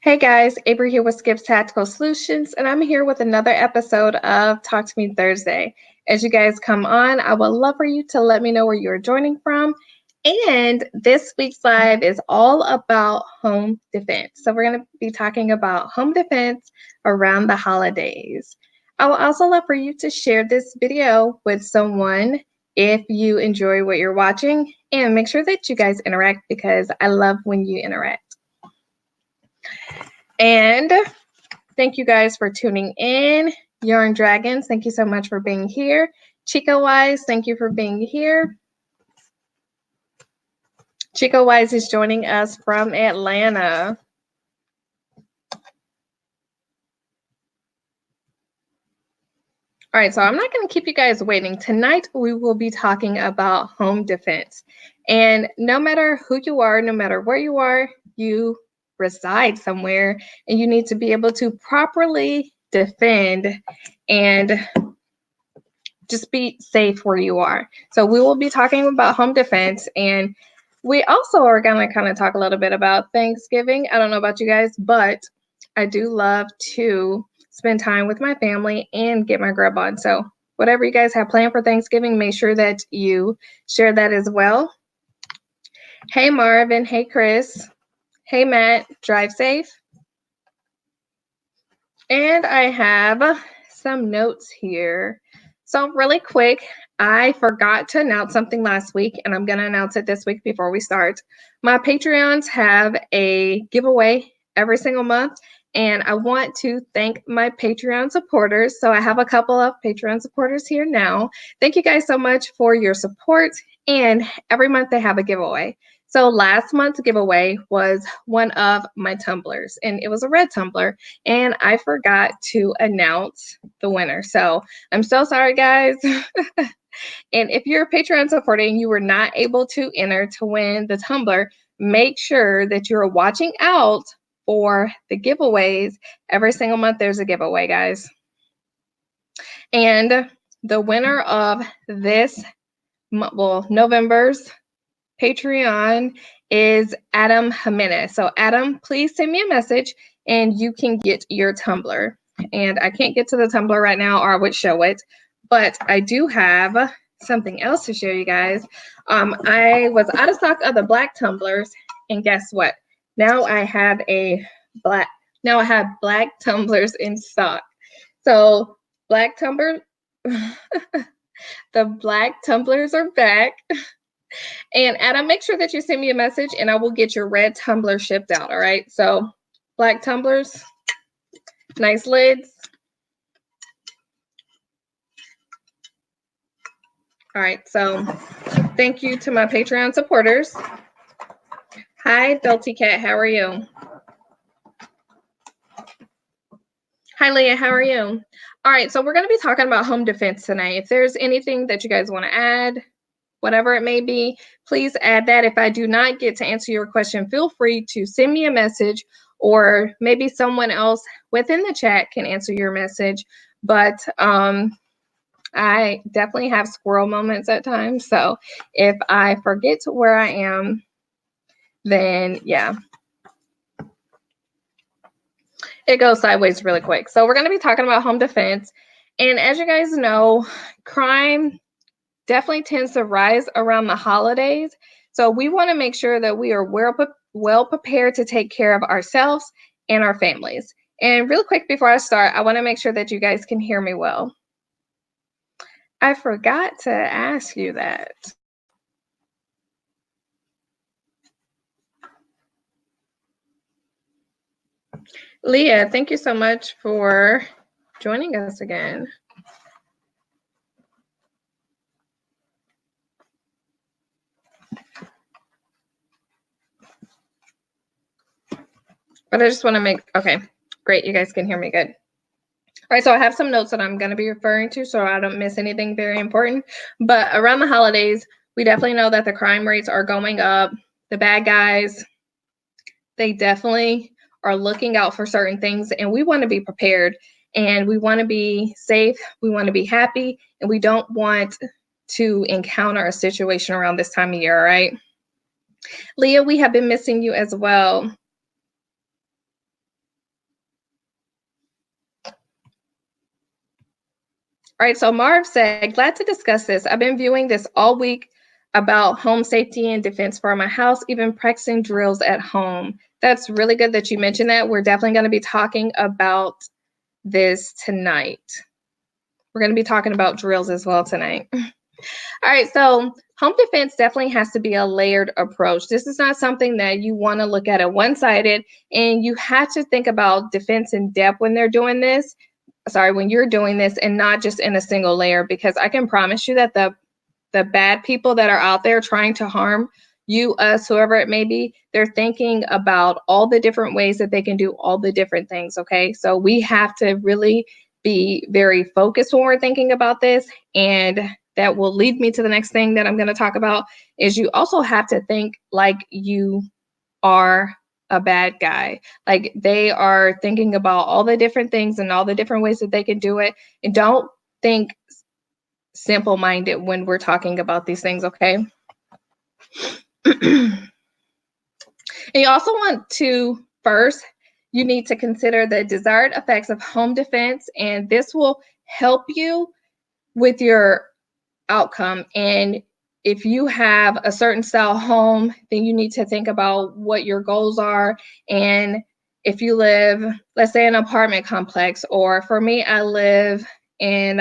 Hey guys, Avery here with Skip's Tactical Solutions, and I'm here with another episode of Talk to Me Thursday. As you guys come on, I would love for you to let me know where you're joining from. And this week's live is all about home defense. So we're going to be talking about home defense around the holidays. I would also love for you to share this video with someone if you enjoy what you're watching, and make sure that you guys interact because I love when you interact. And thank you guys for tuning in. Yarn Dragons, thank you so much for being here. Chico Wise, thank you for being here. Chico Wise is joining us from Atlanta. All right, so I'm not going to keep you guys waiting. Tonight, we will be talking about home defense. And no matter who you are, no matter where you are, you reside somewhere, and you need to be able to properly defend and just be safe where you are. So we will be talking about home defense, and we also are going to kind of talk a little bit about Thanksgiving. I don't know about you guys, but I do love to spend time with my family and get my grub on. So whatever you guys have planned for Thanksgiving, make sure that you share that as well. Hey Marvin, hey Chris, hey Matt, drive safe. And I have some notes here. So really quick, I forgot to announce something last week, and I'm going to announce it this week before we start. My Patreons have a giveaway every single month, and I want to thank my Patreon supporters. So I have a couple of Patreon supporters here now. Thank you guys so much for your support, and every month they have a giveaway. So last month's giveaway was one of my tumblers, and it was a red tumbler, and I forgot to announce the winner. So I'm so sorry, guys. And if you're a Patreon supporter and you were not able to enter to win the tumbler, make sure that you're watching out for the giveaways. Every single month there's a giveaway, guys. And the winner of this, well, November's Patreon is Adam Jimenez. So Adam, please send me a message and you can get your tumbler. And I can't get to the tumbler right now, or I would show it, but I do have something else to show you guys. I was out of stock of the black tumblers, and guess what? Now I have black tumblers in stock. So black tumbler, the black tumblers are back. And Adam, make sure that you send me a message and I will get your red tumbler shipped out. All right. So black tumblers, nice lids. All right. So thank you to my Patreon supporters. Hi, Delty Cat. How are you? Hi, Leah. How are you? All right. So we're going to be talking about home defense tonight. If there's anything that you guys want to add, whatever it may be, please add that. If I do not get to answer your question, feel free to send me a message, or maybe someone else within the chat can answer your message. But I definitely have squirrel moments at times. So if I forget where I am, then yeah, it goes sideways really quick. So we're going to be talking about home defense. And as you guys know, crime definitely tends to rise around the holidays. So we want to make sure that we are well prepared to take care of ourselves and our families. And real quick before I start, I want to make sure that you guys can hear me well. I forgot to ask you that. Leah, thank you so much for joining us again. But I just want to make, okay, great. You guys can hear me good. All right, so I have some notes that I'm going to be referring to so I don't miss anything very important. But around the holidays, we definitely know that the crime rates are going up. The bad guys, they definitely are looking out for certain things, and we want to be prepared, and we want to be safe. We want to be happy, and we don't want to encounter a situation around this time of year, all right? Leah, we have been missing you as well. All right, so Marv said, glad to discuss this. I've been viewing this all week about home safety and defense for my house, even practicing drills at home. That's really good that you mentioned that. We're definitely going to be talking about this tonight. We're going to be talking about drills as well tonight. All right, so home defense definitely has to be a layered approach. This is not something that you want to look at it one-sided, and you have to think about defense in depth when they're doing this. When you're doing this, and not just in a single layer, because I can promise you that the bad people that are out there trying to harm you, us, whoever it may be, they're thinking about all the different ways that they can do all the different things, okay? So we have to really be very focused when we're thinking about this, and that will lead me to the next thing that I'm going to talk about, is you also have to think like you are a bad guy. Like they are thinking about all the different things and all the different ways that they can do it. And don't think simple-minded when we're talking about these things, okay? And you also want to, first, you need to consider the desired effects of home defense, and this will help you with your outcome. And if you have a certain style home, then you need to think about what your goals are. And if you live, let's say, in an apartment complex, or for me, I live in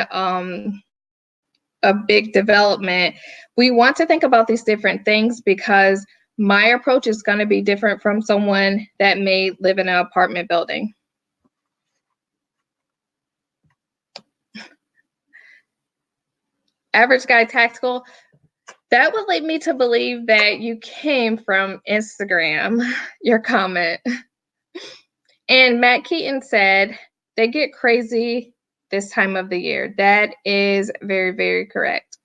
a big development, we want to think about these different things, because my approach is going to be different from someone that may live in an apartment building. Average Guy Tactical, that would lead me to believe that you came from Instagram, your comment. And Matt Keaton said, they get crazy this time of the year. That is very, very correct.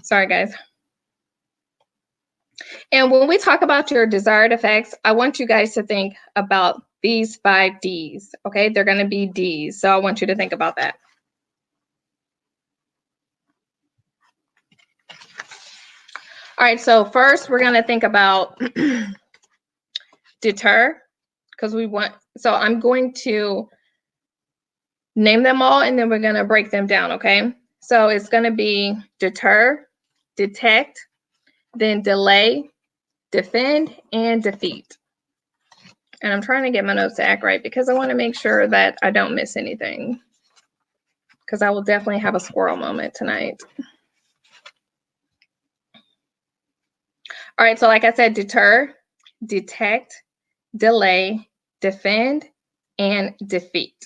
Sorry, guys. And when we talk about your desired effects, I want you guys to think about these 5 Ds, okay? They're going to be Ds, so I want you to think about that. All right, so first we're going to think about deter, because so I'm going to name them all, and then we're going to break them down, okay? So it's going to be deter, detect, then delay, defend, and defeat. And I'm trying to get my notes to act right, because I want to make sure that I don't miss anything, because I will definitely have a squirrel moment tonight. All right, so like I said, deter, detect, delay, defend, and defeat.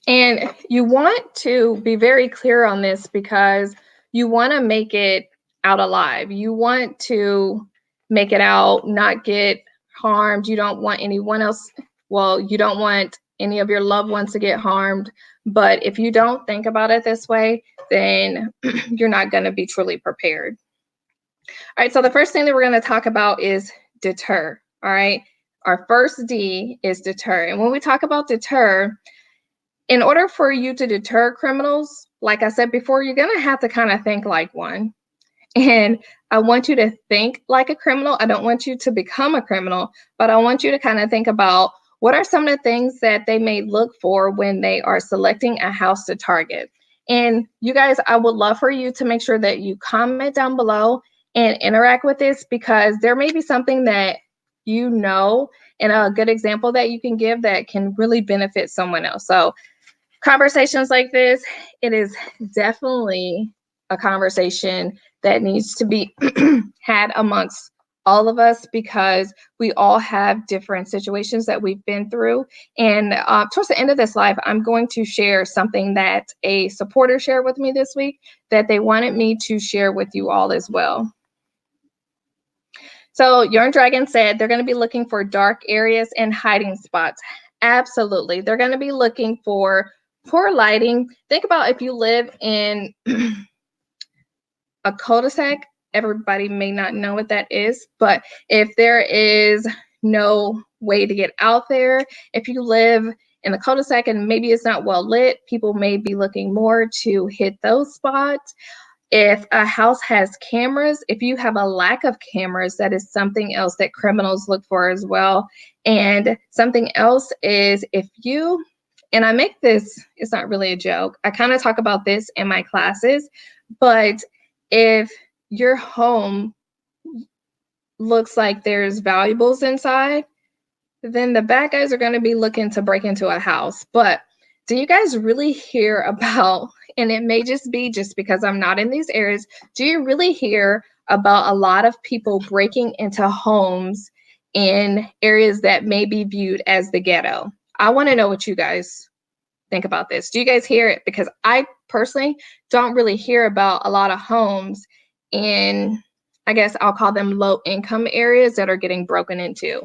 And you want to be very clear on this, because you want to make it out alive. You want to make it out, not get harmed. You don't want anyone else, well, you don't want any of your loved ones to get harmed. But if you don't think about it this way, then you're not going to be truly prepared. All right, so the first thing that we're going to talk about is deter. All right, our first D is deter. And when we talk about deter, in order for you to deter criminals, like I said before, you're going to have to kind of think like one. And I want you to think like a criminal. I don't want you to become a criminal, but I want you to kind of think about what are some of the things that they may look for when they are selecting a house to target. And you guys, I would love for you to make sure that you comment down below and interact with this, because there may be something that you know and a good example that you can give that can really benefit someone else. So conversations like this, it is definitely a conversation that needs to be had amongst all of us, because we all have different situations that we've been through. And towards the end of this live, I'm going to share something that a supporter shared with me this week that they wanted me to share with you all as well. So Yarn Dragon said they're going to be looking for dark areas and hiding spots. Absolutely. They're going to be looking for poor lighting. Think about if you live in a cul-de-sac. Everybody may not know what that is, but if there is no way to get out there, if you live in the cul-de-sac and maybe it's not well lit, people may be looking more to hit those spots. If a house has cameras, if you have a lack of cameras, that is something else that criminals look for as well. And something else is if you, and I make this, it's not really a joke, I kind of talk about this in my classes, but if your home looks like there's valuables inside, then the bad guys are going to be looking to break into a house. But do you guys really hear about, and it may just be just because I'm not in these areas, do you really hear about a lot of people breaking into homes in areas that may be viewed as the ghetto? I want to know what you guys think about this. Do you guys hear it? Because I personally don't really hear about a lot of homes in, I guess I'll call them low income areas that are getting broken into.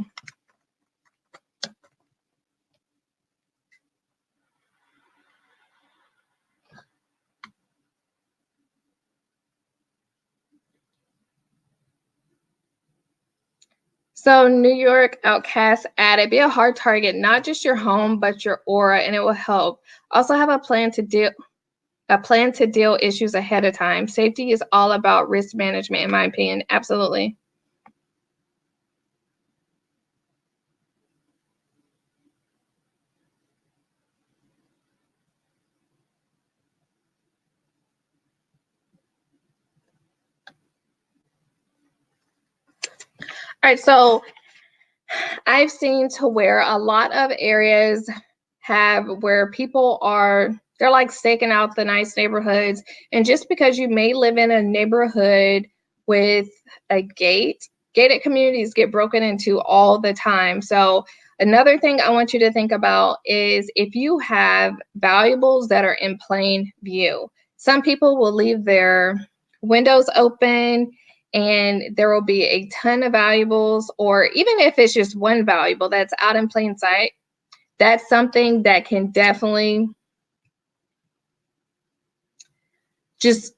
So New York Outcast added, be a hard target, not just your home, but your aura, and it will help. Also have a plan to deal issues ahead of time. Safety is all about risk management, in my opinion. Absolutely. All right, so I've seen to where a lot of areas have where people are, they're like staking out the nice neighborhoods. And just because you may live in a neighborhood with a gated communities get broken into all the time. So another thing I want you to think about is if you have valuables that are in plain view. Some people will leave their windows open and there will be a ton of valuables, or even if it's just one valuable that's out in plain sight, that's something that can definitely just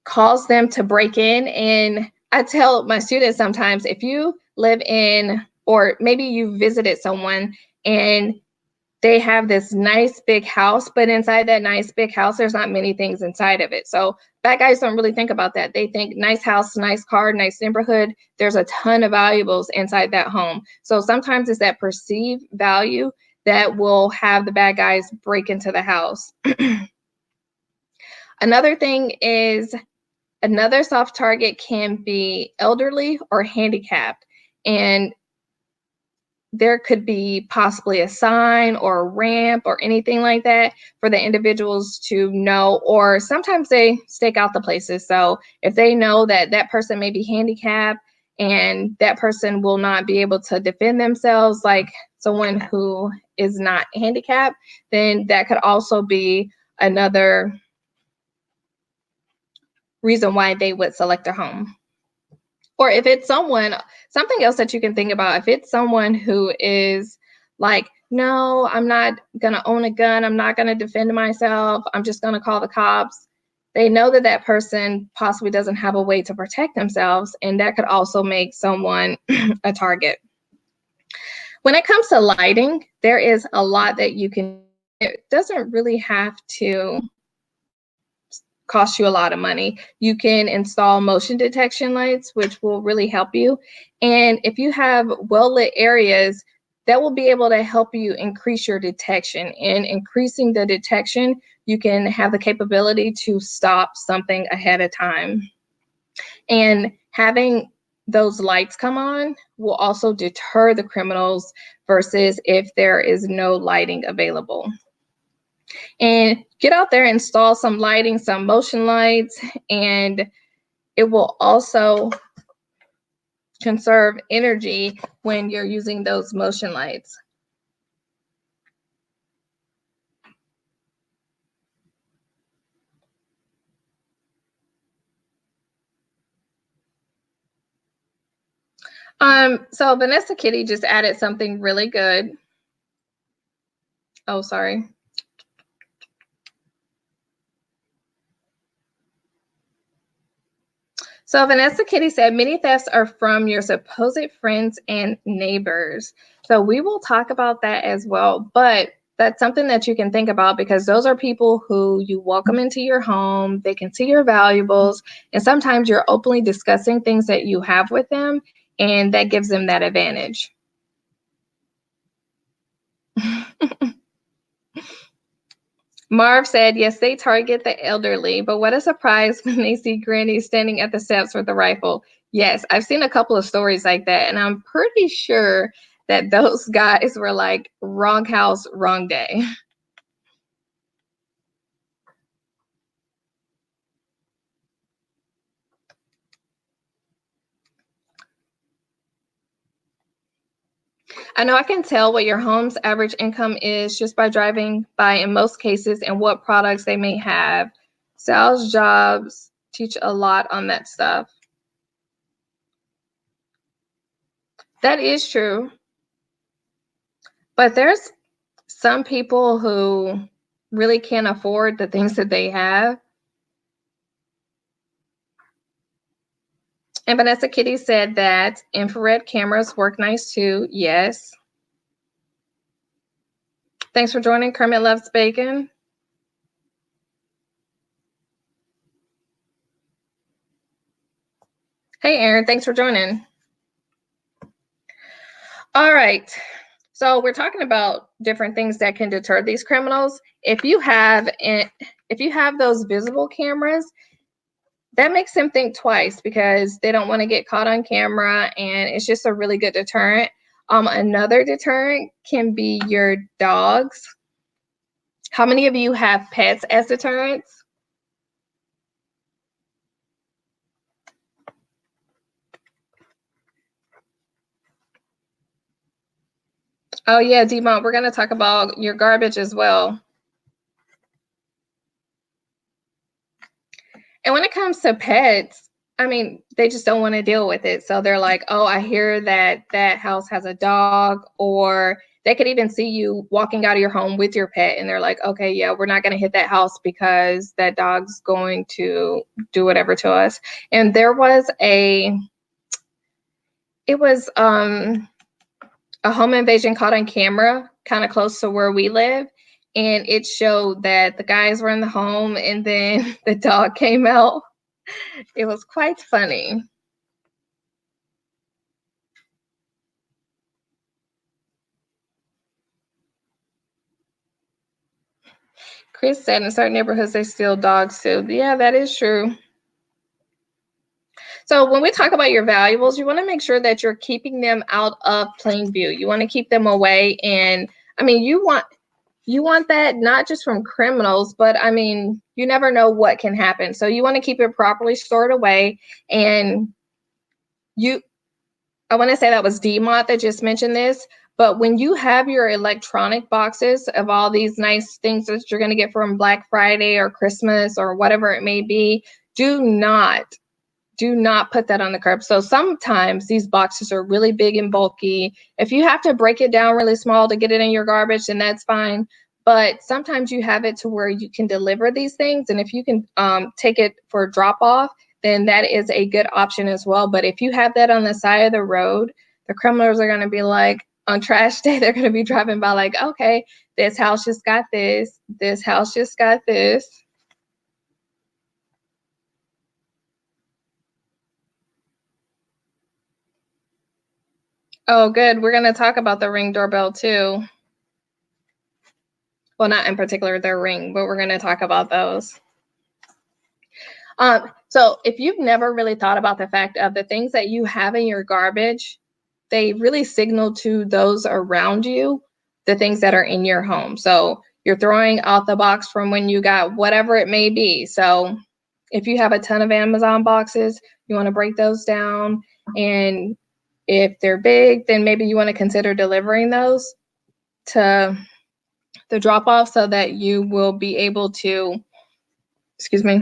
cause them to break in. And I tell my students sometimes, if you live in, or maybe you visited someone and they have this nice big house, but inside that nice big house, there's not many things inside of it. So bad guys don't really think about that. They think nice house, nice car, nice neighborhood. There's a ton of valuables inside that home. So sometimes it's that perceived value that will have the bad guys break into the house. Another thing is, another soft target can be elderly or handicapped. And there could be possibly a sign or a ramp or anything like that for the individuals to know, or sometimes they stake out the places. So if they know that that person may be handicapped and that person will not be able to defend themselves like someone who is not handicapped, then that could also be another reason why they would select a home. Or if it's someone, something else that you can think about, if it's someone who is like, no, I'm not going to own a gun, I'm not going to defend myself, I'm just going to call the cops, they know that that person possibly doesn't have a way to protect themselves, and that could also make someone a target. When it comes to lighting, there is a lot that you can, it doesn't really have to cost you a lot of money. You can install motion detection lights, which will really help you. And if you have well-lit areas, that will be able to help you increase your detection. And increasing the detection, you can have the capability to stop something ahead of time. And having those lights come on will also deter the criminals versus if there is no lighting available. And get out there, install some lighting, some motion lights, and it will also conserve energy when you're using those motion lights. So Vanessa Kitty just added something really good. Oh, sorry. So Vanessa Kitty said, many thefts are from your supposed friends and neighbors. So we will talk about that as well. But that's something that you can think about, because those are people who you welcome into your home. They can see your valuables. And sometimes you're openly discussing things that you have with them, and that gives them that advantage. Marv said, yes, they target the elderly, but what a surprise when they see Granny standing at the steps with a rifle. Yes, I've seen a couple of stories like that, and I'm pretty sure that those guys were like, wrong house, wrong day. I know I can tell what your home's average income is just by driving by in most cases and what products they may have. Sales jobs teach a lot on that stuff. That is true. But there's some people who really can't afford the things that they have. And Vanessa Kitty said that infrared cameras work nice too. Yes. Thanks for joining. Kermit Loves Bacon. Hey, Aaron. Thanks for joining. All right. So we're talking about different things that can deter these criminals. If you have those visible cameras, that makes them think twice, because they don't want to get caught on camera, and it's just a really good deterrent. Another deterrent can be your dogs. How many of you have pets as deterrents? Oh yeah, Demont, we're going to talk about your garbage as well. And when it comes to pets, I mean, they just don't want to deal with it. So they're like, oh, I hear that that house has a dog, or they could even see you walking out of your home with your pet, and they're like, okay, yeah, we're not going to hit that house because that dog's going to do whatever to us. And there was a home invasion caught on camera kind of close to where we live, and it showed that the guys were in the home and then the dog came out. It was quite funny. Chris said in certain neighborhoods they steal dogs too. Yeah, that is true. So when we talk about your valuables, you want to make sure that you're keeping them out of plain view. You want to keep them away. And I mean, you want that not just from criminals, but I mean, you never know what can happen. So you want to keep it properly stored away. And I want to say that was DMOT that just mentioned this, but when you have your electronic boxes of all these nice things that you're going to get from Black Friday or Christmas or whatever it may be, do not put that on the curb. So sometimes these boxes are really big and bulky. If you have to break it down really small to get it in your garbage, then that's fine. But sometimes you have it to where you can deliver these things. And if you can take it for a drop off, then that is a good option as well. But if you have that on the side of the road, the criminals are going to be like, on trash day, they're going to be driving by like, okay, this house just got this house just got this. Oh, good. We're going to talk about the Ring doorbell too. Well, not in particular their Ring, but we're going to talk about those. So if you've never really thought about the fact of the things that you have in your garbage, they really signal to those around you the things that are in your home. So you're throwing out the box from when you got whatever it may be. So if you have a ton of Amazon boxes, you want to break those down. And if they're big, then maybe you want to consider delivering those to the drop off so that you will be able to, excuse me.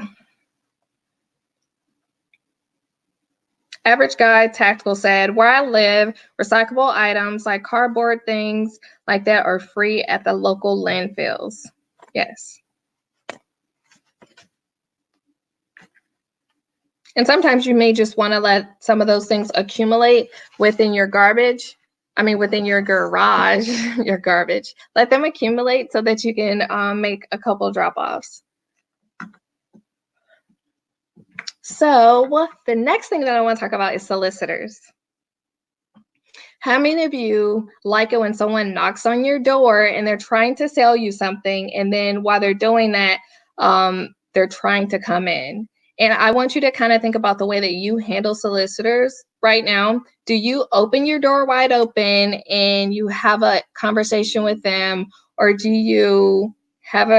Average Guy Tactical said, where I live, recyclable items like cardboard things like that are free at the local landfills. Yes. And sometimes you may just want to let some of those things accumulate within your garbage. I mean, within your garage, your garbage. Let them accumulate so that you can make a couple drop-offs. So the next thing that I want to talk about is solicitors. How many of you like it when someone knocks on your door and they're trying to sell you something, and then while they're doing that, they're trying to come in? And I want you to kind of think about the way that you handle solicitors right now. Do you open your door wide open and you have a conversation with them, or do you have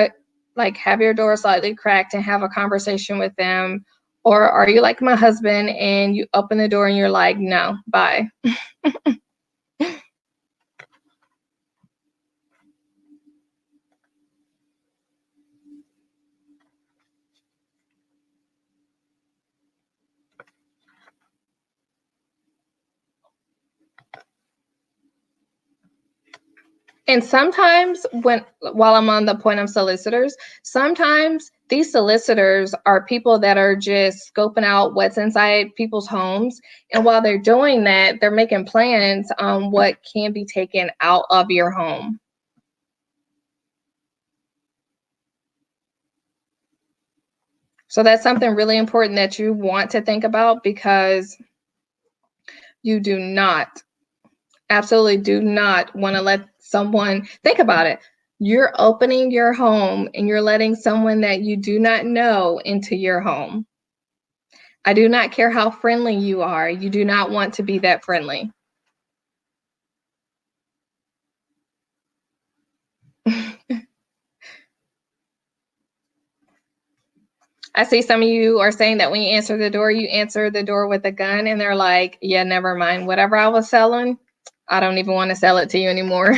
your door slightly cracked and have a conversation with them? Or are you like my husband and you open the door and you're like, no, bye? And sometimes while I'm on the point of solicitors, sometimes these solicitors are people that are just scoping out what's inside people's homes. And while they're doing that, they're making plans on what can be taken out of your home. So that's something really important that you want to think about, because you do not, absolutely do not want to let someone, think about it. You're opening your home and you're letting someone that you do not know into your home. I do not care how friendly you are. You do not want to be that friendly. I see some of you are saying that when you answer the door with a gun, and they're like, yeah, never mind. Whatever I was selling, I don't even want to sell it to you anymore.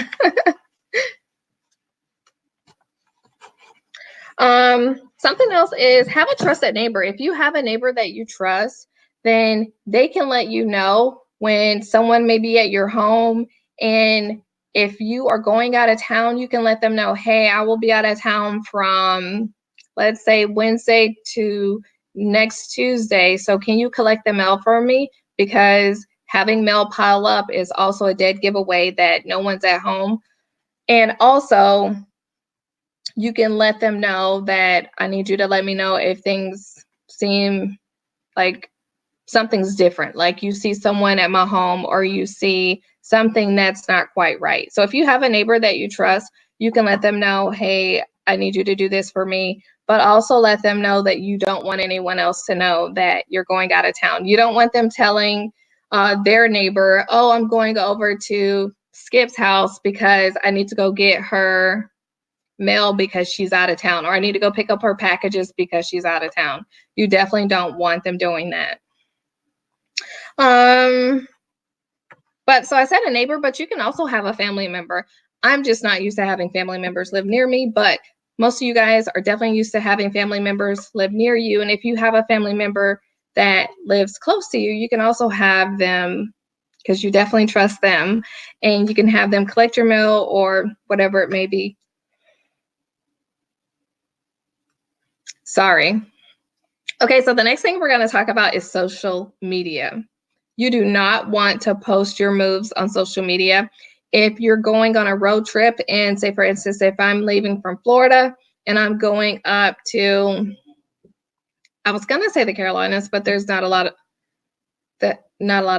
Something else is have a trusted neighbor. If you have a neighbor that you trust, then they can let you know when someone may be at your home. And if you are going out of town, you can let them know, hey, I will be out of town from, let's say, Wednesday to next Tuesday. So can you collect the mail for me? Because having mail pile up is also a dead giveaway that no one's at home. And also, you can let them know that I need you to let me know if things seem like something's different, like you see someone at my home or you see something that's not quite right. So if you have a neighbor that you trust, you can let them know, hey, I need you to do this for me, but also let them know that you don't want anyone else to know that you're going out of town. You don't want them telling their neighbor, oh, I'm going over to Skip's house because I need to go get her mail because she's out of town, or I need to go pick up her packages because she's out of town. You definitely don't want them doing that. But so I said a neighbor, but you can also have a family member. I'm just not used to having family members live near me, but most of you guys are definitely used to having family members live near you. And if you have a family member that lives close to you, you can also have them, because you definitely trust them, and you can have them collect your mail or whatever it may be. Sorry. Okay, so the next thing we're going to talk about is social media. You do not want to post your moves on social media. If you're going on a road trip, and say, for instance, if I'm leaving from Florida and I'm going up to, I was going to say the Carolinas, but there's not a lot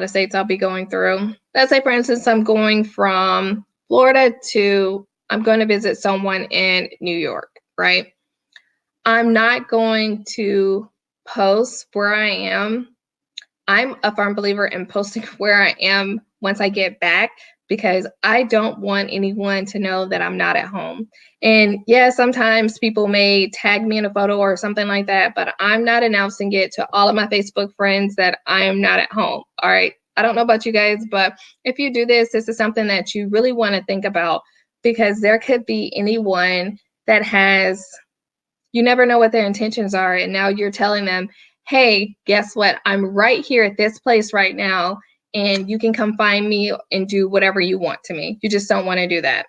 of states I'll be going through. Let's say, for instance, I'm going from Florida to, I'm going to visit someone in New York, right? I'm not going to post where I am. I'm a firm believer in posting where I am once I get back, because I don't want anyone to know that I'm not at home. And yeah, sometimes people may tag me in a photo or something like that, but I'm not announcing it to all of my Facebook friends that I am not at home. All right. I don't know about you guys, but if you do this, this is something that you really want to think about, because there could be anyone that has, you never know what their intentions are. And now you're telling them, hey, guess what? I'm right here at this place right now, and you can come find me and do whatever you want to me. You just don't want to do that.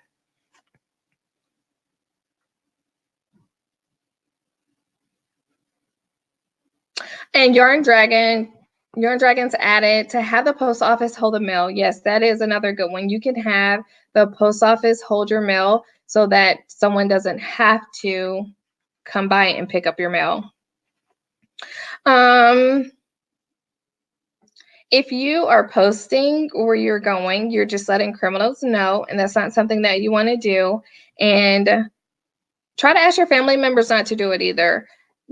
And Yarn Dragons added to have the post office hold the mail. Yes, that is another good one. You can have the post office hold your mail so that someone doesn't have to come by and pick up your mail. If you are posting where you're going, you're just letting criminals know, and that's not something that you want to do. And try to ask your family members not to do it either,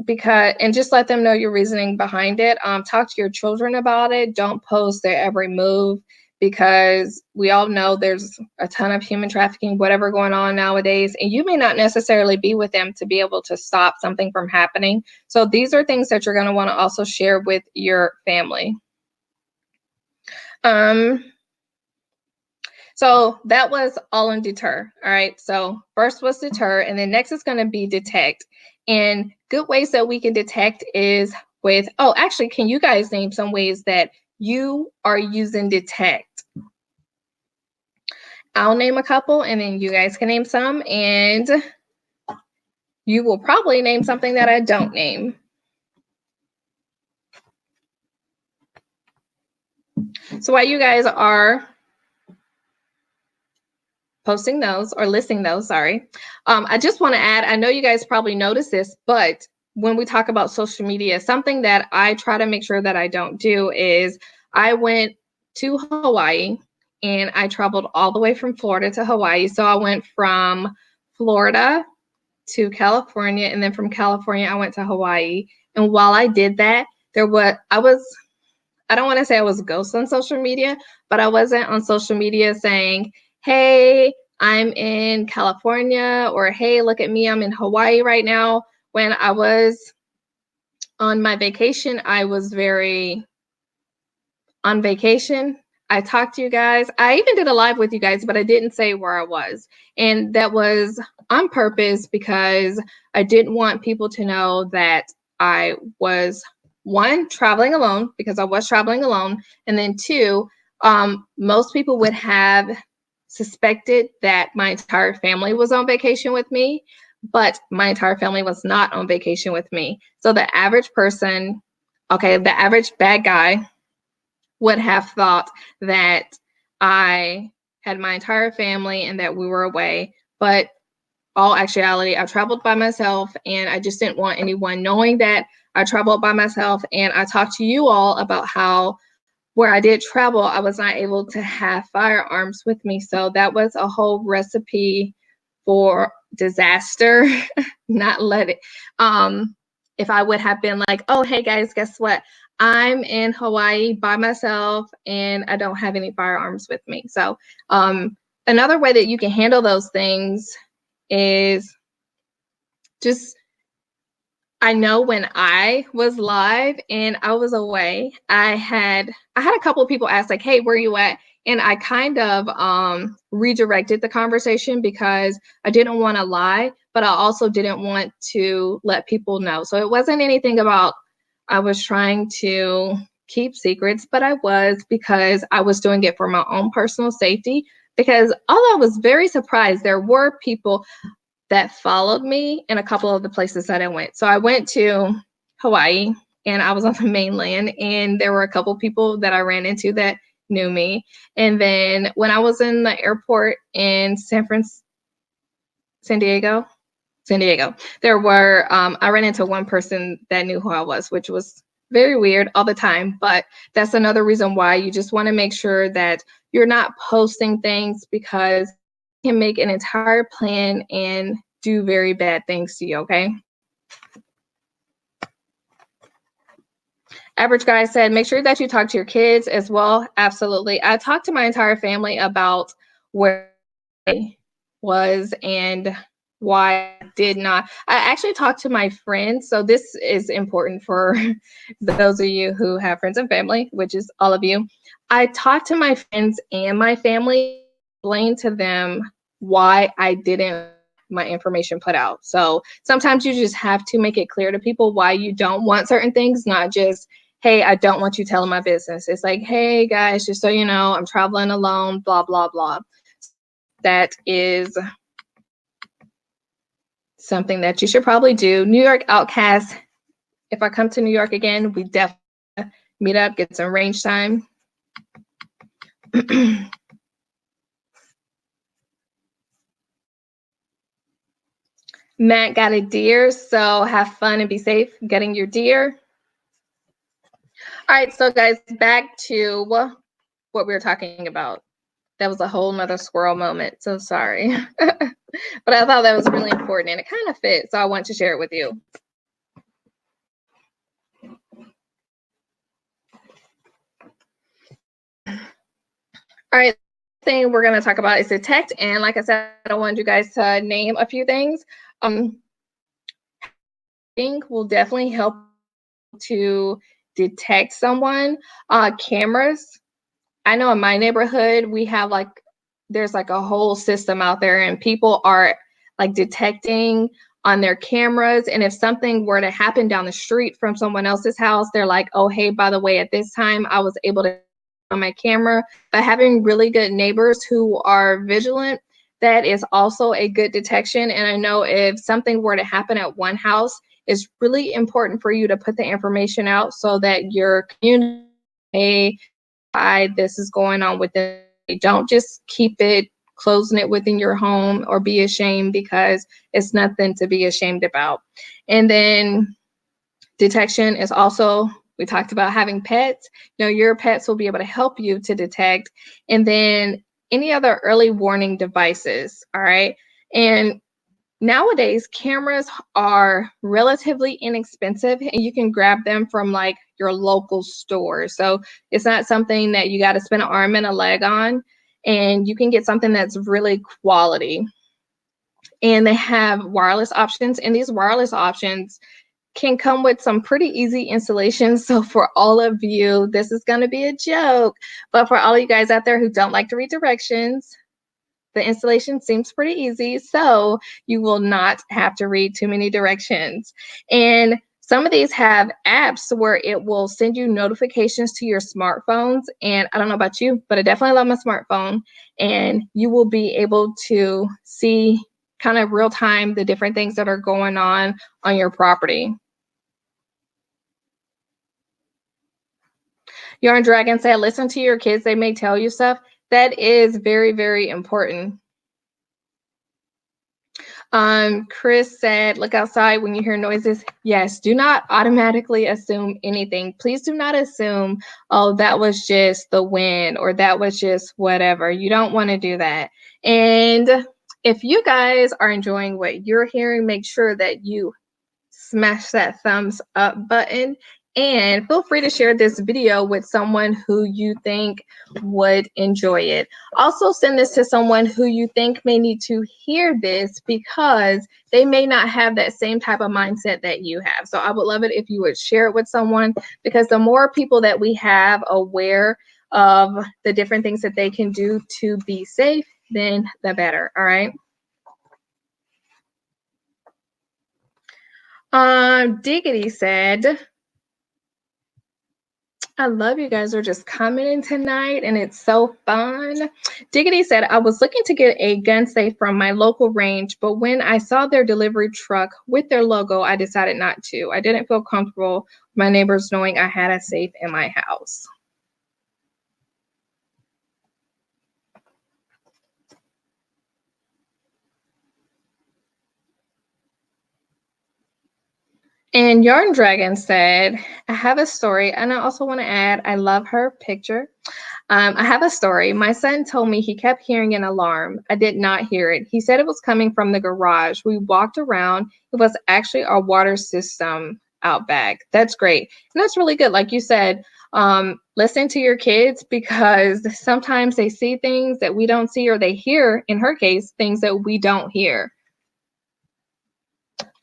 and just let them know your reasoning behind it. Talk to your children about it. Don't post their every move, because we all know there's a ton of human trafficking, whatever going on nowadays, and you may not necessarily be with them to be able to stop something from happening. So these are things that you're going to want to also share with your family. So that was all in deter. All right. So first was deter, and then next is going to be detect. And good ways that we can detect is with, oh, actually, can you guys name some ways that you are using detect? I'll name a couple, and then you guys can name some, and you will probably name something that I don't name. So while you guys are posting those or listing those, sorry, I just want to add, I know you guys probably noticed this, but when we talk about social media, something that I try to make sure that I don't do is I went to Hawaii and I traveled all the way from Florida to Hawaii. So I went from Florida to California, and then from California I went to Hawaii. And while I did that, I don't want to say I was a ghost on social media, but I wasn't on social media saying, hey, I'm in California, or hey, look at me, I'm in Hawaii right now. When I was on my vacation, I was very on vacation. I talked to you guys. I even did a live with you guys, but I didn't say where I was. And that was on purpose because I didn't want people to know that I was, one, traveling alone, because I was traveling alone. And then two, most people would have suspected that my entire family was on vacation with me, but my entire family was not on vacation with me. So the average person, okay, the average bad guy would have thought that I had my entire family and that we were away. But all actuality, I traveled by myself, and I just didn't want anyone knowing that I traveled by myself. And I talked to you all about how where I did travel, I was not able to have firearms with me. So that was a whole recipe for disaster. Not let it, if I would have been like, oh, hey guys, guess what? I'm in Hawaii by myself and I don't have any firearms with me. So another way that you can handle those things is just, I know when I was live and I was away, I had a couple of people ask like, hey, where are you at? And I kind of redirected the conversation because I didn't want to lie, but I also didn't want to let people know. So it wasn't anything about I was trying to keep secrets, but I was, because I was doing it for my own personal safety. Because although I was very surprised, there were people that followed me in a couple of the places that I went. So I went to Hawaii and I was on the mainland, and there were a couple people that I ran into that knew me. And then when I was in the airport in San Diego, there were, I ran into one person that knew who I was, which was very weird all the time. But that's another reason why you just want to make sure that you're not posting things, because can make an entire plan and do very bad things to you, okay? Average Guy said, make sure that you talk to your kids as well. Absolutely. I talked to my entire family about where I was and why I did not. I actually talked to my friends. So this is important for those of you who have friends and family, which is all of you. I talked to my friends and my family, explained to them why I didn't my information put out. So sometimes you just have to make it clear to people why you don't want certain things, not just, hey, I don't want you telling my business. It's like, hey guys, just so you know, I'm traveling alone, blah, blah, blah. That is something that you should probably do. New York Outcast if I come to New York again, we definitely meet up, get some range time. Matt got a deer, so have fun and be safe getting your deer. All right, so guys, back to what we were talking about. That was a whole nother squirrel moment, so sorry. But I thought that was really important and it kind of fit, so I want to share it with you. All right, thing we're going to talk about is detect, and like I said, I want you guys to name a few things. I think will definitely help to detect someone. Cameras. I know in my neighborhood we have there's like a whole system out there, and people are like detecting on their cameras, and if something were to happen down the street from someone else's house, they're like, oh hey, by the way, at this time I was able to on my camera. But having really good neighbors who are vigilant, that is also a good detection. And I know if something were to happen at one house, it's really important for you to put the information out so that your community, hey, this is going on within. Don't just keep it closing it within your home or be ashamed, because it's nothing to be ashamed about. And then detection is also, we talked about having pets. You know, your pets will be able to help you to detect. And then any other early warning devices. All right. And nowadays, cameras are relatively inexpensive, and you can grab them from like your local store. So it's not something that you got to spend an arm and a leg on, and you can get something that's really quality. And they have wireless options, and these wireless options can come with some pretty easy installations. So for all of you, this is going to be a joke, but for all of you guys out there who don't like to read directions, the installation seems pretty easy, so you will not have to read too many directions. And some of these have apps where it will send you notifications to your smartphones. And I don't know about you, but I definitely love my smartphone. And you will be able to see kind of real time the different things that are going on your property. Yarn Dragon said, listen to your kids, they may tell you stuff. That is very, very important. Chris said, look outside when you hear noises. Yes, do not automatically assume anything. Please do not assume, oh, that was just the wind or that was just whatever. You don't want to do that. And if you guys are enjoying what you're hearing, make sure that you smash that thumbs up button, and feel free to share this video with someone who you think would enjoy it. Also send this to someone who you think may need to hear this, because they may not have that same type of mindset that you have. So I would love it if you would share it with someone, because the more people that we have aware of the different things that they can do to be safe, then the better. All right. Diggity said, I love you guys are just commenting tonight, and it's so fun. Diggity said, I was looking to get a gun safe from my local range, but when I saw their delivery truck with their logo, I decided not to. I didn't feel comfortable with my neighbors knowing I had a safe in my house. And Yarn Dragon said, I have a story, and I also want to add, I love her picture. I have a story. My son told me he kept hearing an alarm. I did not hear it. He said it was coming from the garage. We walked around. It was actually our water system out back. That's great. And that's really good. Like you said, listen to your kids, because sometimes they see things that we don't see, or they hear, in her case, things that we don't hear.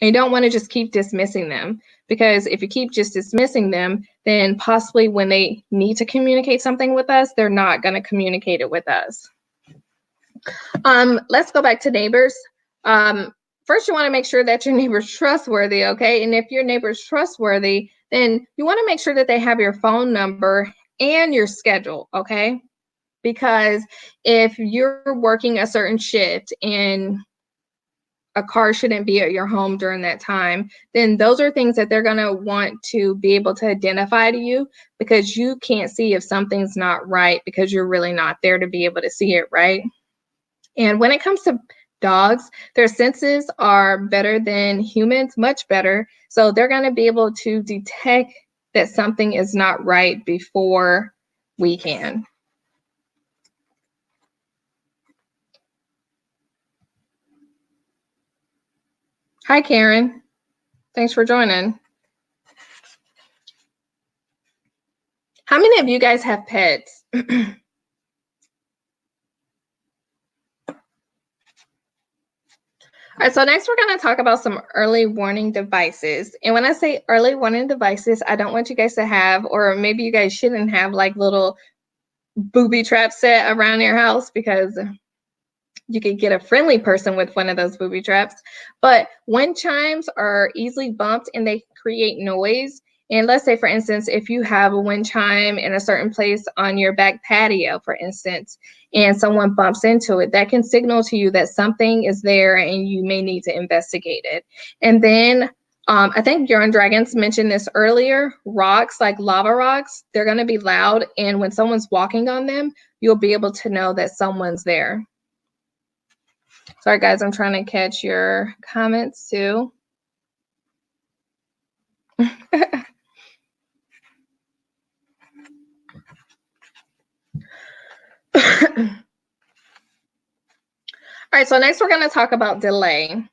And you don't want to just keep dismissing them, because if you keep just dismissing them, then possibly when they need to communicate something with us, they're not going to communicate it with us. Let's go back to neighbors. First, you want to make sure that your neighbor's trustworthy, okay? And if your neighbor's trustworthy, then you want to make sure that they have your phone number and your schedule, okay? Because if you're working a certain shift and a car shouldn't be at your home during that time, then those are things that they're going to want to be able to identify to you, because you can't see if something's not right because you're really not there to be able to see it, right? And when it comes to dogs, their senses are better than humans, much better. So they're going to be able to detect that something is not right before we can. Hi, Karen. Thanks for joining. How many of you guys have pets? All right, so next we're going to talk about some early warning devices. And when I say early warning devices, I don't want you guys to have, or maybe you guys shouldn't have, like little booby traps set around your house, because you could get a friendly person with one of those booby traps. But wind chimes are easily bumped and they create noise. And let's say, for instance, if you have a wind chime in a certain place on your back patio, for instance, and someone bumps into it, that can signal to you that something is there and you may need to investigate it. And then I think Your Dragons mentioned this earlier, rocks, like lava rocks, they're going to be loud. And when someone's walking on them, you'll be able to know that someone's there. Sorry, guys, I'm trying to catch your comments too. All right, so next we're going to talk about delay.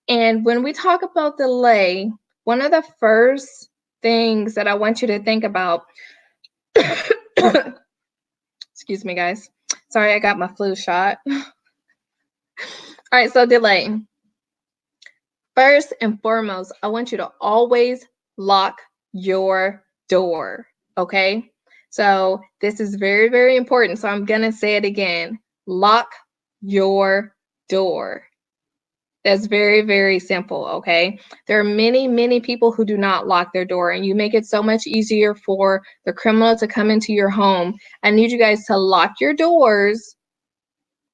And when we talk about delay, one of the first things that I want you to think about, excuse me, guys. Sorry, I got my flu shot. All right, so delay. First and foremost, I want you to always lock your door, okay? So this is very, very important. So I'm going to say it again. Lock your door. That's very, very simple, okay? There are many, many people who do not lock their door, and you make it so much easier for the criminal to come into your home. I need you guys to lock your doors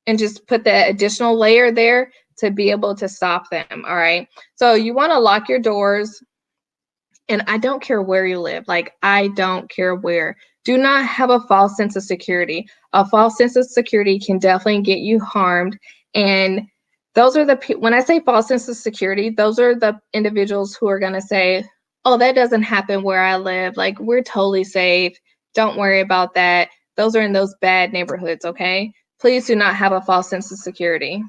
and just put that additional layer there to be able to stop them, all right? So you want to lock your doors, and I don't care where you live. Like, I don't care where. Do not have a false sense of security. A false sense of security can definitely get you harmed. And those are when I say false sense of security, those are the individuals who are going to say, oh, that doesn't happen where I live. Like, we're totally safe. Don't worry about that. Those are in those bad neighborhoods, okay? Please do not have a false sense of security.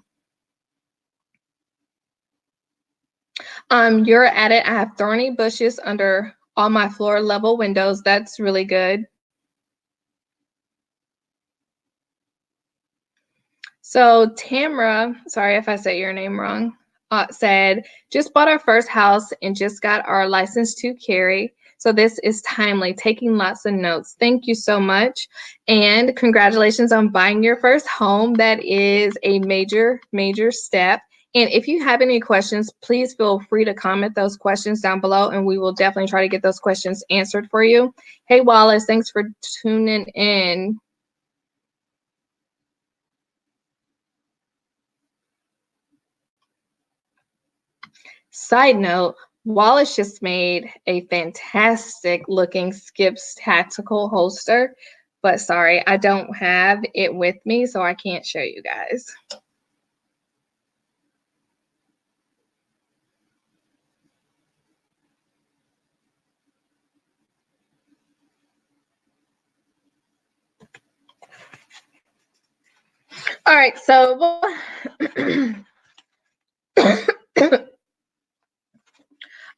You're at it. I have thorny bushes under all my floor level windows. That's really good. So Tamra, sorry if I say your name wrong, said, just bought our first house and just got our license to carry. So this is timely, taking lots of notes. Thank you so much. And congratulations on buying your first home. That is a major, major step. And if you have any questions, please feel free to comment those questions down below, and we will definitely try to get those questions answered for you. Hey, Wallace, thanks for tuning in. Side note, Wallace just made a fantastic looking Skips tactical holster, but sorry, I don't have it with me, so I can't show you guys. All right, so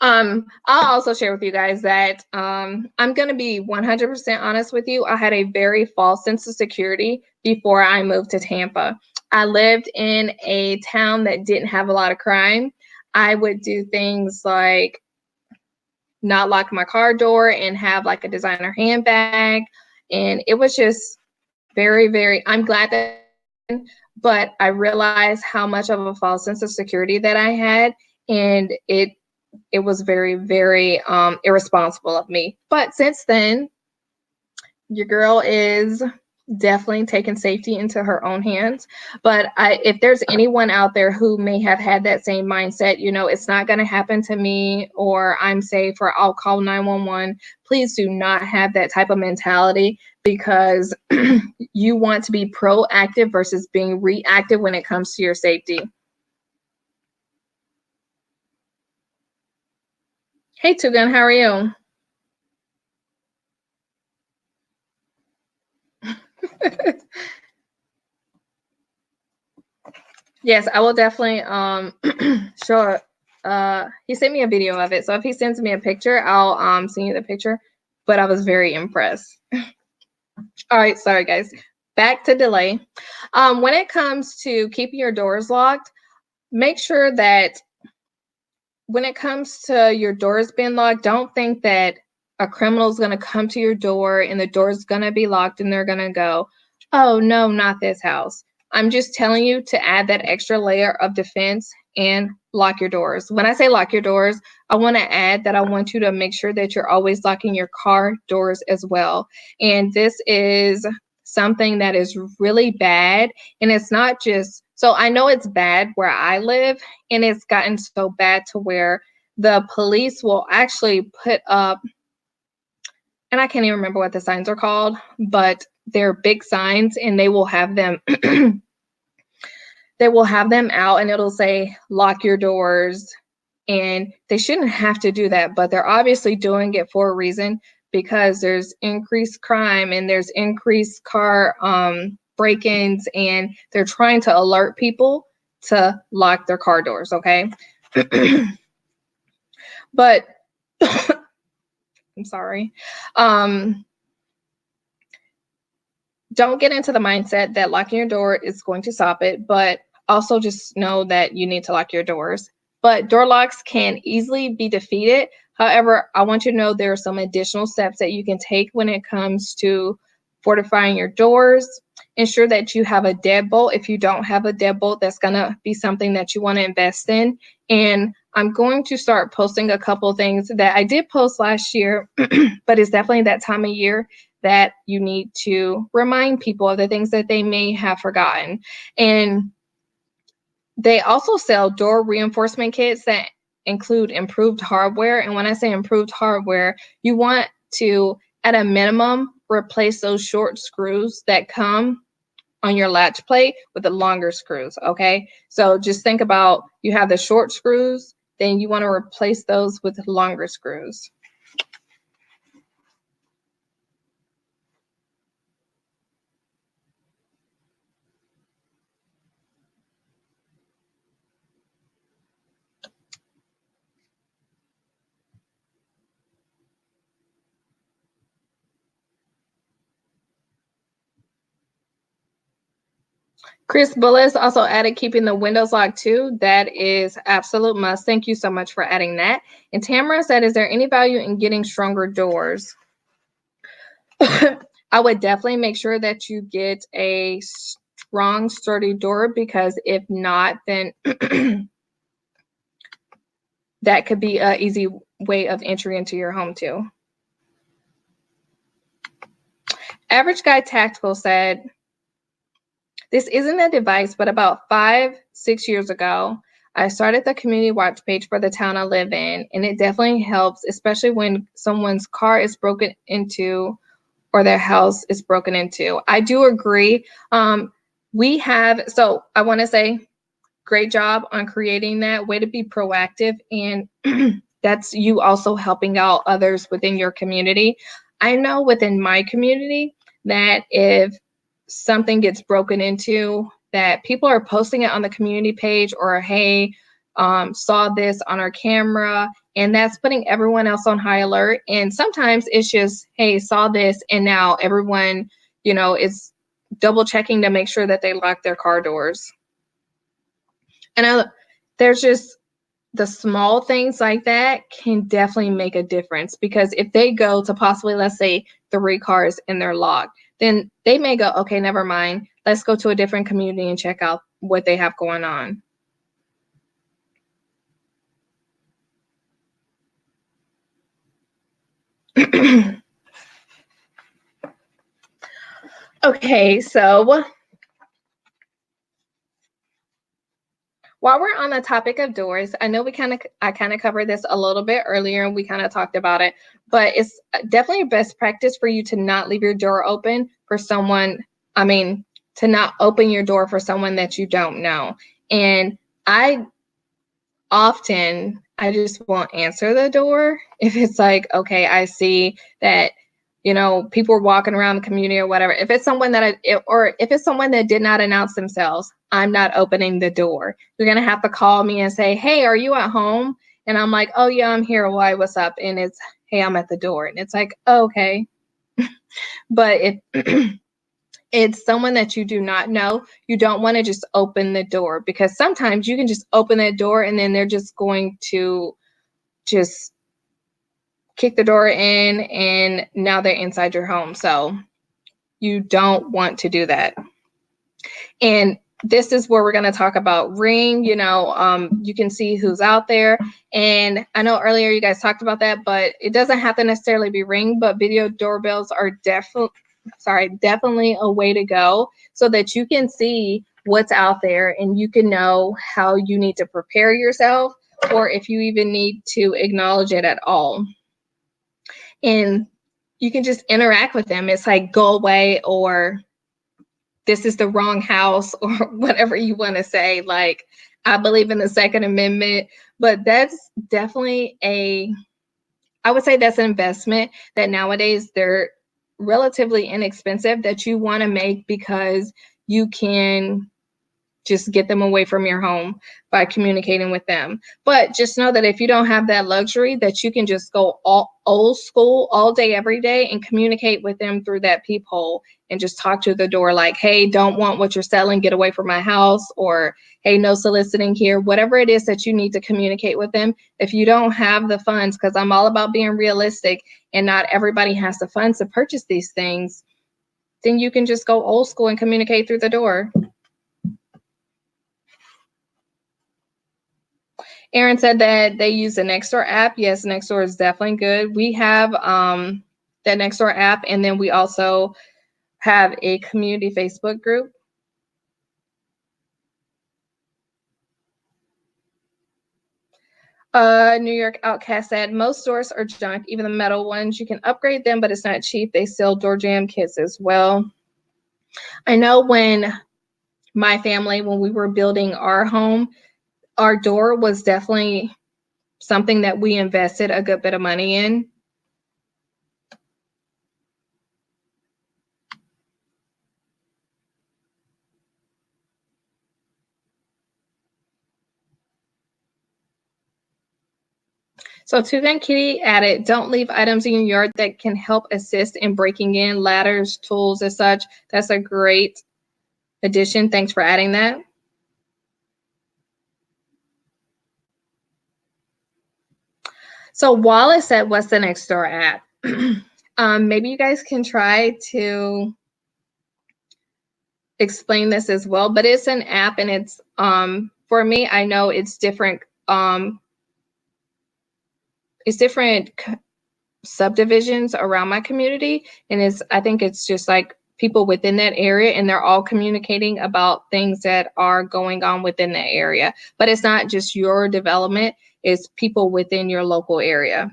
I'll also share with you guys that I'm going to be 100% honest with you. I had a very false sense of security before I moved to Tampa. I lived in a town that didn't have a lot of crime. I would do things like not lock my car door and have like a designer handbag. And it was just very, very, I'm glad that, but I realized how much of a false sense of security that I had. And it was very, very irresponsible of me. But since then, your girl is definitely taken safety into her own hands. But if there's anyone out there who may have had that same mindset, it's not going to happen to me, or I'm safe, or I'll call 911, please do not have that type of mentality, because you want to be proactive versus being reactive when it comes to your safety. Hey, Tugan, how are you? Yes, I will definitely show. He sent me a video of it, so if he sends me a picture, I'll send you the picture. But I was very impressed. All right, sorry guys. Back to delay. When it comes to keeping your doors locked, make sure that when it comes to your doors being locked, don't think that a criminal is going to come to your door and the door's going to be locked and they're going to go, oh, no, not this house. I'm just telling you to add that extra layer of defense and lock your doors. When I say lock your doors, I want to add that I want you to make sure that you're always locking your car doors as well. And this is something that is really bad. And it's not just, so I know it's bad where I live, and it's gotten so bad to where the police will actually put up, and I can't even remember what the signs are called, but they're big signs, and they will have them they will have them out, and it'll say lock your doors. And they shouldn't have to do that, but they're obviously doing it for a reason, because there's increased crime and there's increased car break-ins, and they're trying to alert people to lock their car doors, okay? But I'm sorry. Don't get into the mindset that locking your door is going to stop it, but also just know that you need to lock your doors. But door locks can easily be defeated. However, I want you to know there are some additional steps that you can take when it comes to fortifying your doors. Ensure that you have a deadbolt. If you don't have a deadbolt, that's going to be something that you want to invest in. And I'm going to start posting a couple things that I did post last year, but it's definitely that time of year that you need to remind people of the things that they may have forgotten. And they also sell door reinforcement kits that include improved hardware. And when I say improved hardware, you want to, at a minimum, replace those short screws that come on your latch plate with the longer screws, okay? So just think about, you have the short screws, then you want to replace those with longer screws. Chris Bullis also added keeping the windows locked too. That is absolute must. Thank you so much for adding that. And Tamara said, is there any value in getting stronger doors? I would definitely make sure that you get a strong, sturdy door, because if not, then that could be an easy way of entry into your home too. Average Guy Tactical said, this isn't a device, but about 5-6 years ago, I started the community watch page for the town I live in, and it definitely helps, especially when someone's car is broken into or their house is broken into. I do agree. So I want to say, great job on creating that. Way to be proactive, and that's you also helping out others within your community. I know within my community that if something gets broken into, that people are posting it on the community page, or hey, saw this on our camera, and that's putting everyone else on high alert. And sometimes it's just, hey, saw this, and now everyone, is double checking to make sure that they lock their car doors. And there's just the small things like that can definitely make a difference, because if they go to possibly, let's say, 3 cars and they're locked, then they may go, okay, never mind. Let's go to a different community and check out what they have going on. Okay, so while we're on the topic of doors, I know I kind of covered this a little bit earlier and we kind of talked about it, but it's definitely a best practice for you to not leave your door open for someone, I mean, to not open your door for someone that you don't know. And I just won't answer the door if it's like, okay, I see that, people are walking around the community or whatever. If it's someone or if it's someone that did not announce themselves, I'm not opening the door. You're going to have to call me and say, hey, are you at home? And I'm like, oh yeah, I'm here. Why, what's up? And it's, hey, I'm at the door. And it's like, oh, okay. But if it's someone that you do not know, you don't want to just open the door, because sometimes you can just open that door and then they're just going to just kick the door in and now they're inside your home. So you don't want to do that. And this is where we're going to talk about Ring. You can see who's out there. And I know earlier you guys talked about that, but it doesn't have to necessarily be Ring, but video doorbells are definitely a way to go, so that you can see what's out there and you can know how you need to prepare yourself, or if you even need to acknowledge it at all. And you can just interact with them. It's like, go away, or this is the wrong house, or whatever you want to say. Like, I believe in the Second Amendment, but that's definitely I would say that's an investment that nowadays they're relatively inexpensive that you want to make, because you can just get them away from your home by communicating with them. But just know that if you don't have that luxury, that you can just go all old school all day, every day, and communicate with them through that peephole and just talk to the door like, hey, don't want what you're selling, get away from my house, or hey, no soliciting here, whatever it is that you need to communicate with them. If you don't have the funds, because I'm all about being realistic and not everybody has the funds to purchase these things, then you can just go old school and communicate through the door. Aaron said that they use the Nextdoor app. Yes, Nextdoor is definitely good. We have that Nextdoor app, and then we also have a community Facebook group. New York Outcast said, most stores are junk, even the metal ones. You can upgrade them, but it's not cheap. They sell door jam kits as well. I know when my family, when we were building our home, our door was definitely something that we invested a good bit of money in. So Tugan Kitty added, don't leave items in your yard that can help assist in breaking in, ladders, tools, and such. That's a great addition. Thanks for adding that. So Wallace said, what's the Nextdoor app? Maybe you guys can try to explain this as well, but it's an app, and it's for me, I know it's different subdivisions around my community, and I think it's just like people within that area, and they're all communicating about things that are going on within that area. But it's not just your development, it's people within your local area.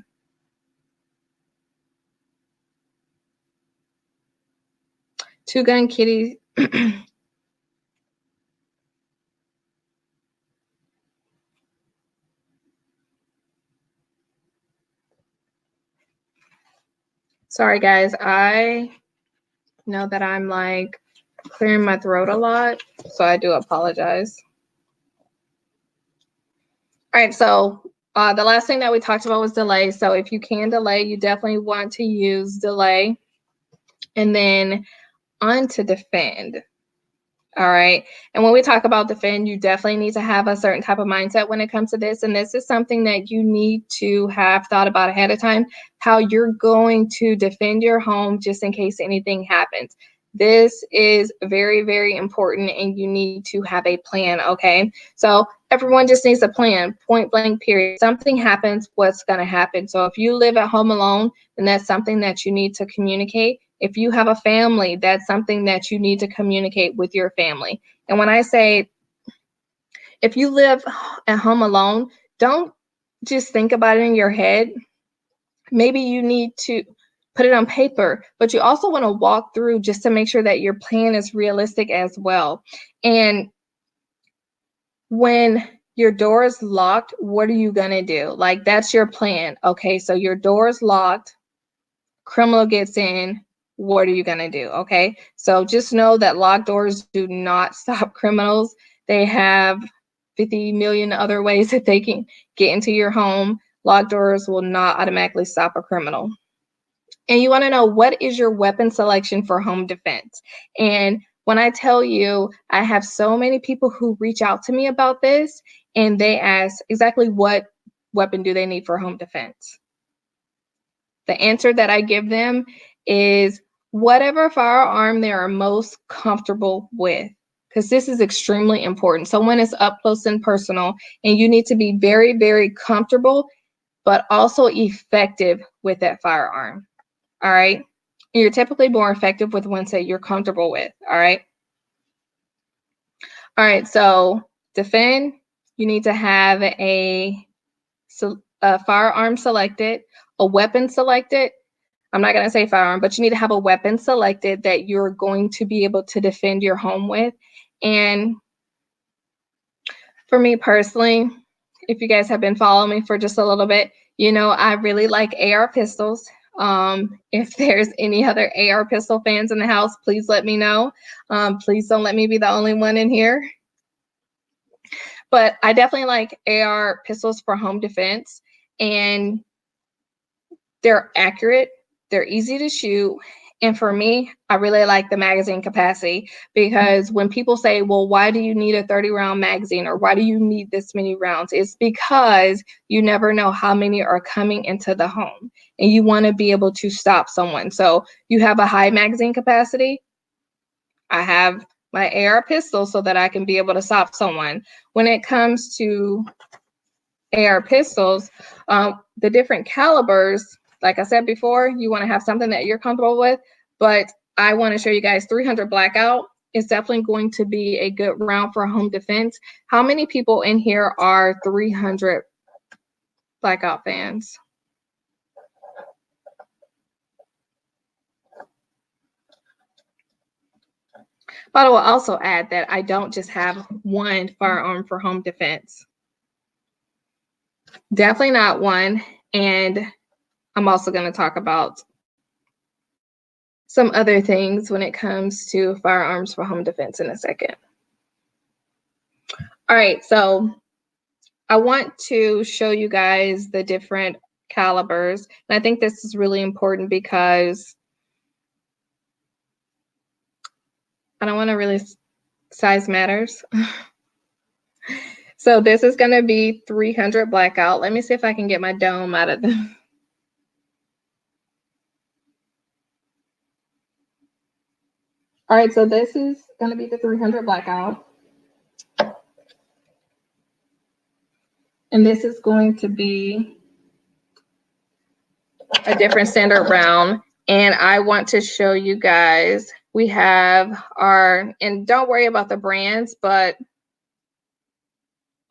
Two Gun Kitty. Sorry guys, I know that I'm like clearing my throat a lot, so I do apologize. All right, so the last thing that we talked about was delay. So if you can delay, you definitely want to use delay. And then on to defend. All right. And when we talk about defend, you definitely need to have a certain type of mindset when it comes to this. And this is something that you need to have thought about ahead of time, how you're going to defend your home just in case anything happens. This is very, very important, and you need to have a plan, okay? So everyone just needs a plan, point blank, period. Something happens, what's going to happen? So if you live at home alone, then that's something that you need to communicate. If you have a family, that's something that you need to communicate with your family. And when I say, if you live at home alone, don't just think about it in your head. Maybe you need to put it on paper, but you also want to walk through just to make sure that your plan is realistic as well. And when your door is locked, what are you going to do? Like, that's your plan. Okay, so your door is locked, criminal gets in, what are you going to do? Okay, so just know that locked doors do not stop criminals. They have 50 million other ways that they can get into your home. Locked doors will not automatically stop a criminal. And you want to know, what is your weapon selection for home defense? And when I tell you, I have so many people who reach out to me about this, and they ask exactly what weapon do they need for home defense. The answer that I give them is whatever firearm they are most comfortable with, because this is extremely important. So when it's up close and personal, and you need to be very, very comfortable, but also effective with that firearm. All right. You're typically more effective with ones that you're comfortable with. All right. All right. So defend, you need to have a firearm selected, a weapon selected. I'm not going to say firearm, but you need to have a weapon selected that you're going to be able to defend your home with. And for me personally, if you guys have been following me for just a little bit, you know I really like AR pistols. If there's any other AR pistol fans in the house, please let me know. Please don't let me be the only one in here. But I definitely like AR pistols for home defense, and they're accurate, they're easy to shoot, and for me, I really like the magazine capacity, because when people say, well, why do you need a 30-round magazine, or why do you need this many rounds? It's because you never know how many are coming into the home, and you want to be able to stop someone. So you have a high magazine capacity. I have my AR pistol so that I can be able to stop someone. When it comes to AR pistols, the different calibers, like I said before, you want to have something that you're comfortable with, but I want to show you guys 300 blackout is definitely going to be a good round for home defense. How many people in here are 300 blackout fans? But I will also add that I don't just have one firearm for home defense. Definitely not one. And I'm also going to talk about some other things when it comes to firearms for home defense in a second. All right, so I want to show you guys the different calibers. And I think this is really important because I don't want to really, size matters. So this is going to be 300 blackout. Let me see if I can get my dome out of them. All right, so this is going to be the 300 blackout. And this is going to be a different standard round. And I want to show you guys, we have our, and don't worry about the brands, but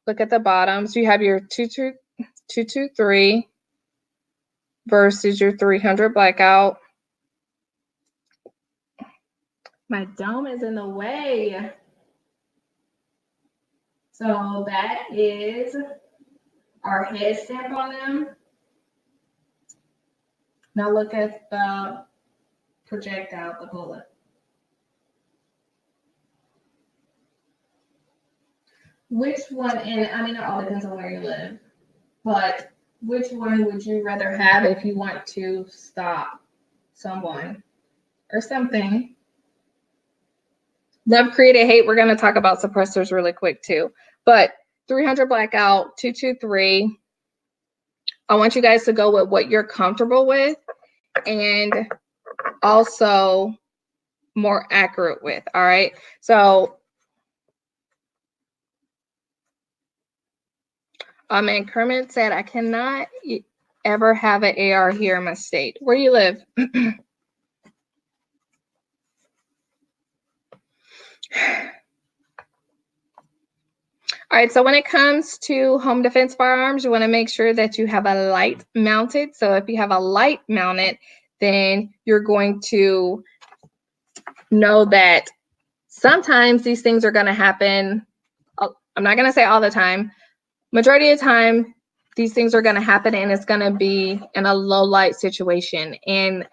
look at the bottoms. You have your 223 versus your 300 blackout. My dome is in the way. So that is our head stamp on them. Now look at the projectile, the bullet. Which one, and I mean, it all depends on where you live, but which one would you rather have if you want to stop someone or something? Love, create, hate. We're going to talk about suppressors really quick too. But 300 blackout, 223. I want you guys to go with what you're comfortable with and also more accurate with. All right. So, and Kermit said, I cannot ever have an AR here in my state. Where do you live? All right, so when it comes to home defense firearms, you want to make sure that you have a light mounted. So if you have a light mounted, then you're going to know that sometimes these things are going to happen. I'm not going to say all the time. Majority of the time, these things are going to happen, and it's going to be in a low light situation. And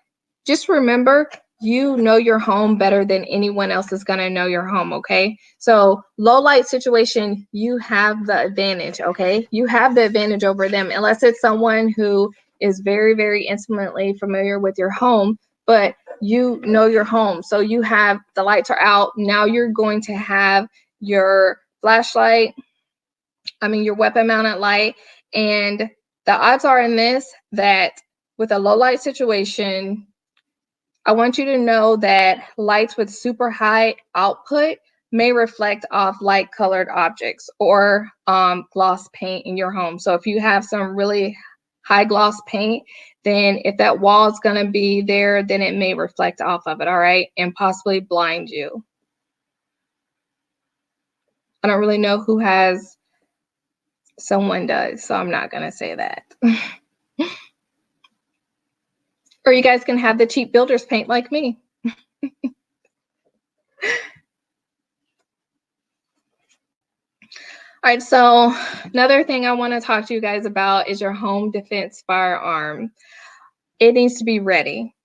just remember, you know your home better than anyone else is going to know your home, okay? So low light situation, you have the advantage, okay? You have the advantage over them, unless it's someone who is very, very intimately familiar with your home, but you know your home. So you have, the lights are out. Now you're going to have your flashlight, your weapon mounted light. And the odds are in this that with a low light situation, I want you to know that lights with super high output may reflect off light colored objects or gloss paint in your home. So if you have some really high gloss paint, then if that wall is going to be there, then it may reflect off of it, all right, and possibly blind you. I don't really know who has, someone does, so I'm not going to say that. Or you guys can have the cheap builder's paint like me. All right, so another thing I want to talk to you guys about is your home defense firearm. It needs to be ready.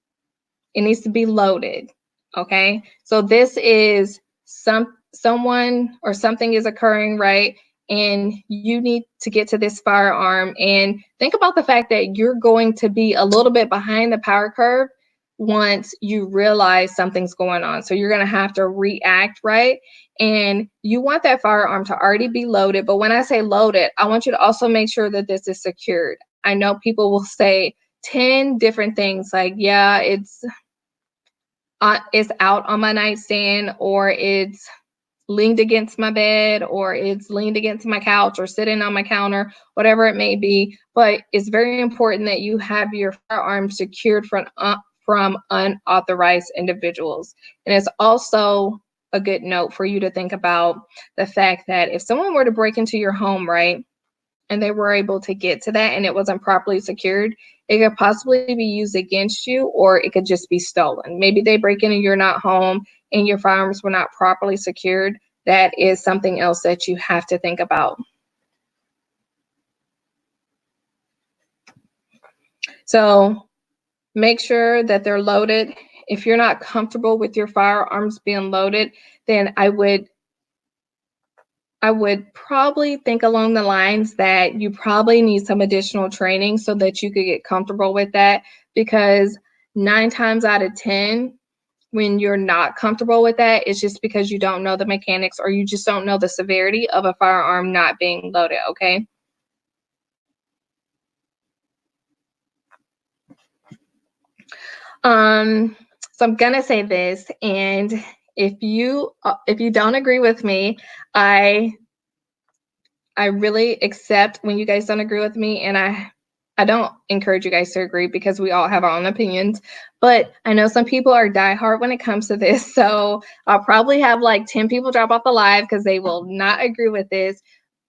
It needs to be loaded, okay? So this is someone or something is occurring, right? And you need to get to this firearm, and think about the fact that you're going to be a little bit behind the power curve once you realize something's going on. So you're going to have to react, right? And you want that firearm to already be loaded. But when I say loaded, I want you to also make sure that this is secured. I know people will say 10 different things like, yeah, it's out on my nightstand, or it's leaned against my bed, or it's leaned against my couch, or sitting on my counter, whatever it may be. But it's very important that you have your firearm secured from unauthorized individuals. And it's also a good note for you to think about the fact that if someone were to break into your home, right, and they were able to get to that and it wasn't properly secured, it could possibly be used against you, or it could just be stolen. Maybe they break in and you're not home and your firearms were not properly secured. That is something else that you have to think about. So make sure that they're loaded. If you're not comfortable with your firearms being loaded, then I would probably think along the lines that you probably need some additional training so that you could get comfortable with that, because 9 times out of 10, when you're not comfortable with that, it's just because you don't know the mechanics, or you just don't know the severity of a firearm not being loaded, okay? So I'm gonna say this, and if you don't agree with me, I really accept when you guys don't agree with me, and I don't encourage you guys to agree because we all have our own opinions. But I know some people are diehard when it comes to this, so I'll probably have like 10 people drop off the live because they will not agree with this.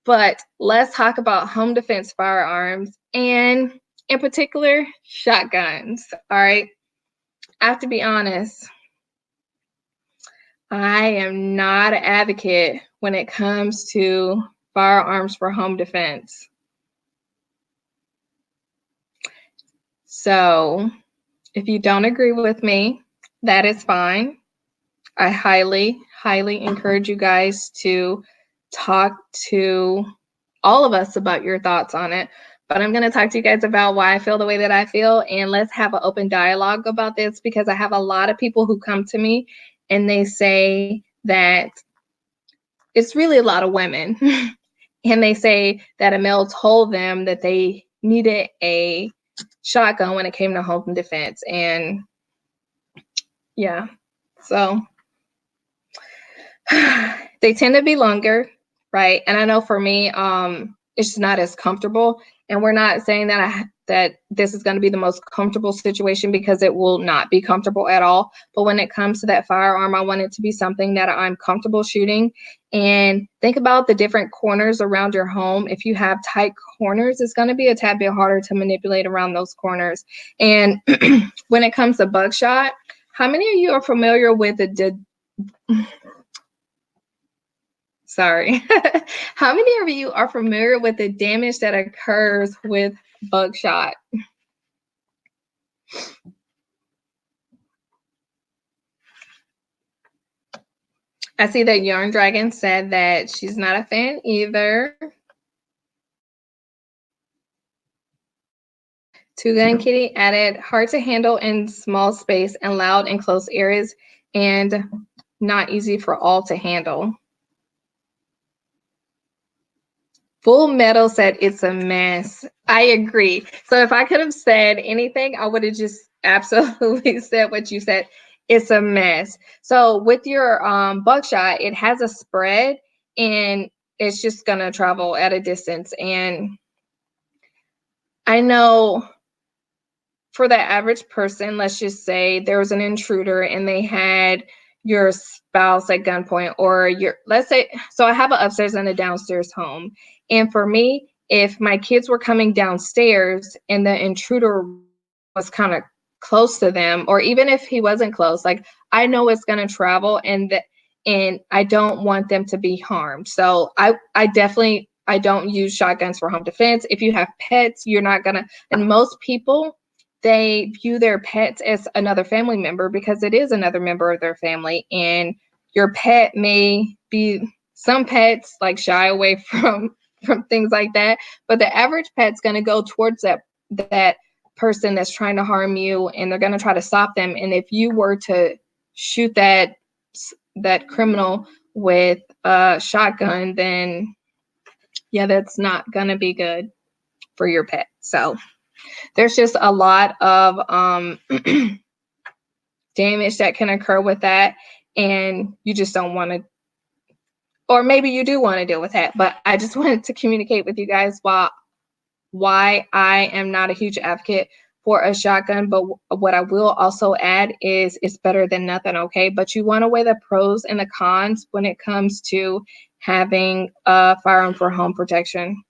But let's talk about home defense firearms, and in particular, shotguns. All right. I have to be honest, I am not an advocate when it comes to firearms for home defense. So if you don't agree with me, that is fine. I highly, highly encourage you guys to talk to all of us about your thoughts on it. But I'm going to talk to you guys about why I feel the way that I feel, and let's have an open dialogue about this, because I have a lot of people who come to me and they say that it's really a lot of women. And they say that a male told them that they needed a shotgun when it came to home defense. And yeah, so they tend to be longer, right? And I know for me, it's just not as comfortable. And we're not saying that that this is going to be the most comfortable situation, because it will not be comfortable at all. But when it comes to that firearm, I want it to be something that I'm comfortable shooting. And think about the different corners around your home. If you have tight corners, it's going to be a tad bit harder to manipulate around those corners. And when it comes to buckshot, how many of you are familiar with the sorry. How many of you are familiar with the damage that occurs with buckshot? I see that Yarn Dragon said that she's not a fan either. Two Gun Kitty added hard to handle in small space and loud in close areas, and not easy for all to handle. Full Metal said it's a mess. I agree. So if I could have said anything, I would have just absolutely said what you said. It's a mess. So with your buckshot, it has a spread, and it's just gonna travel at a distance. And I know for the average person, let's just say there was an intruder and they had your spouse at gunpoint, or your, let's say, so I have an upstairs and a downstairs home. And for me, if my kids were coming downstairs and the intruder was kind of close to them, or even if he wasn't close, like, I know it's going to travel, and I don't want them to be harmed. So I definitely, I don't use shotguns for home defense. If you have pets, you're not gonna, and most people, they view their pets as another family member, because it is another member of their family. And your pet may be, some pets like shy away from things like that, but the average pet's going to go towards that person that's trying to harm you, and they're going to try to stop them. And if you were to shoot that criminal with a shotgun, then yeah, that's not going to be good for your pet. So there's just a lot of damage that can occur with that, and you just don't want to, or maybe you do want to deal with that. But I just wanted to communicate with you guys why I am not a huge advocate for a shotgun. But what I will also add is it's better than nothing, okay? But you want to weigh the pros and the cons when it comes to having a firearm for home protection.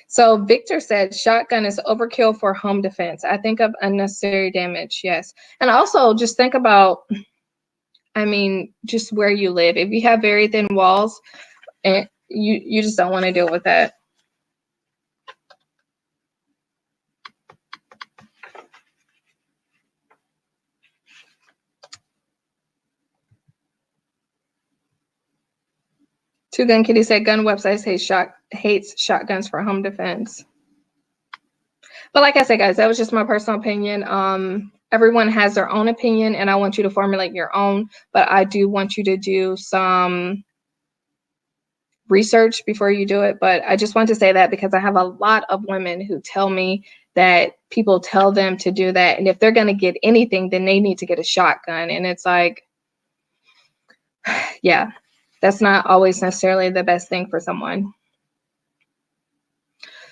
So Victor said shotgun is overkill for home defense. I think of unnecessary damage. Yes. And also just think about, I mean, just where you live. If you have very thin walls, and you just don't want to deal with that. Two Gun Kitty said gun websites hates shotguns for home defense. But like I said, guys, that was just my personal opinion. Everyone has their own opinion, and I want you to formulate your own, but I do want you to do some research before you do it. But I just want to say that because I have a lot of women who tell me that people tell them to do that, and if they're going to get anything, then they need to get a shotgun. And it's like, yeah, that's not always necessarily the best thing for someone.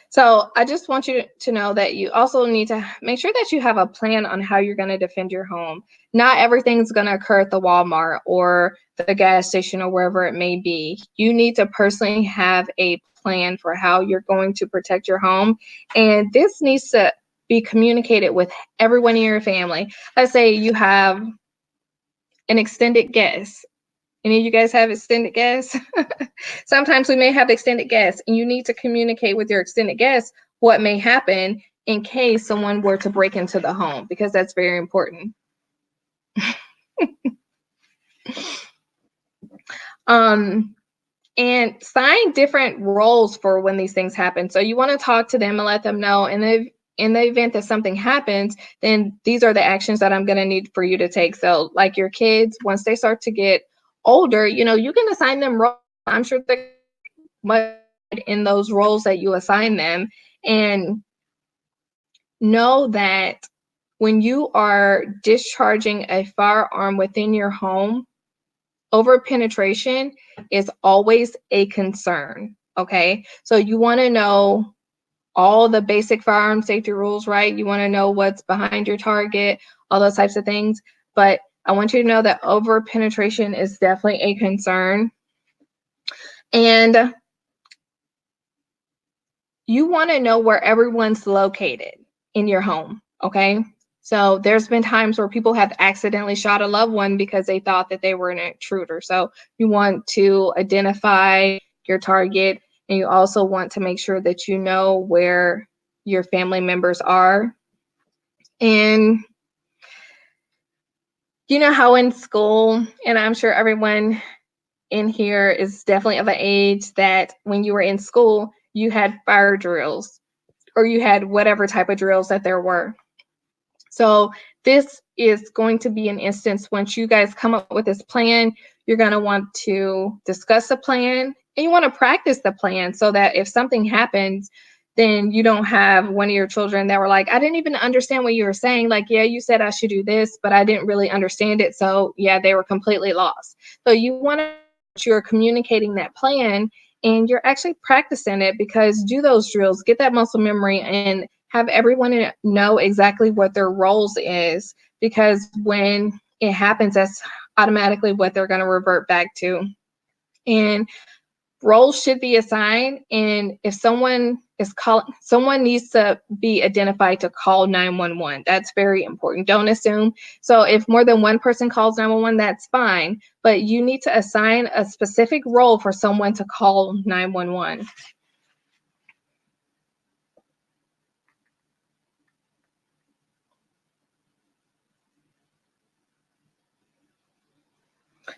So I just want you to know that you also need to make sure that you have a plan on how you're going to defend your home. Not everything's going to occur at the Walmart or the gas station or wherever it may be. You need to personally have a plan for how you're going to protect your home. And this needs to be communicated with everyone in your family. Let's say you have an extended guest. Any of you guys have extended guests? Sometimes we may have extended guests, and you need to communicate with your extended guests what may happen in case someone were to break into the home, because that's very important. And sign different roles for when these things happen. So you want to talk to them and let them know, and if in the event that something happens, then these are the actions that I'm going to need for you to take. So like your kids, once they start to get older, you know, you can assign them roles. I'm sure they're much in those roles that you assign them, and know that when you are discharging a firearm within your home, over penetration is always a concern. okay? So you want to know all the basic firearm safety rules, right? You want to know what's behind your target, all those types of things. But I want you to know that over penetration is definitely a concern. And you want to know where everyone's located in your home, okay? So there's been times where people have accidentally shot a loved one because they thought that they were an intruder. So you want to identify your target, and you also want to make sure that you know where your family members are. And you know how in school, and I'm sure everyone in here is definitely of an age that when you were in school, you had fire drills or you had whatever type of drills that there were. So this is going to be an instance once you guys come up with this plan, you're going to want to discuss the plan and you want to practice the plan so that if something happens, then you don't have one of your children that were like, I didn't even understand what you were saying. Like, yeah, you said I should do this, but I didn't really understand it. So yeah, they were completely lost. So you want to, you're communicating that plan and you're actually practicing it, because do those drills, get that muscle memory, and have everyone know exactly what their roles is, because when it happens, that's automatically what they're going to revert back to. And roles should be assigned, and if someone is calling, someone needs to be identified to call 911. That's very important. Don't assume. So if more than one person calls 911, that's fine, but you need to assign a specific role for someone to call 911.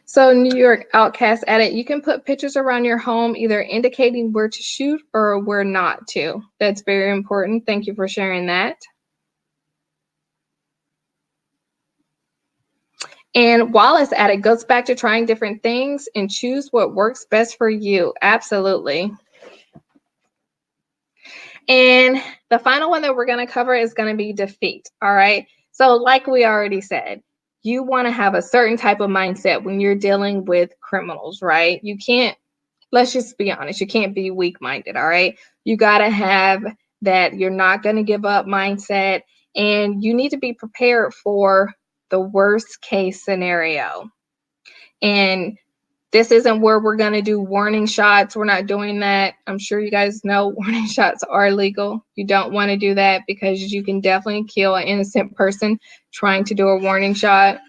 So New York Outcast Edit, you can put pictures around your home, either indicating where to shoot or where not to. That's very important. Thank you for sharing that. And Wallace Edit goes back to trying different things and choose what works best for you. Absolutely. And the final one that we're going to cover is going to be defeat. All right. So like we already said, you want to have a certain type of mindset when you're dealing with criminals, right? You can't, let's just be honest, you can't be weak-minded, all right? You got to have that you're not going to give up mindset, and you need to be prepared for the worst case scenario. And this isn't where we're going to do warning shots. We're not doing that. I'm sure you guys know warning shots are legal. You don't want to do that because you can definitely kill an innocent person trying to do a warning shot.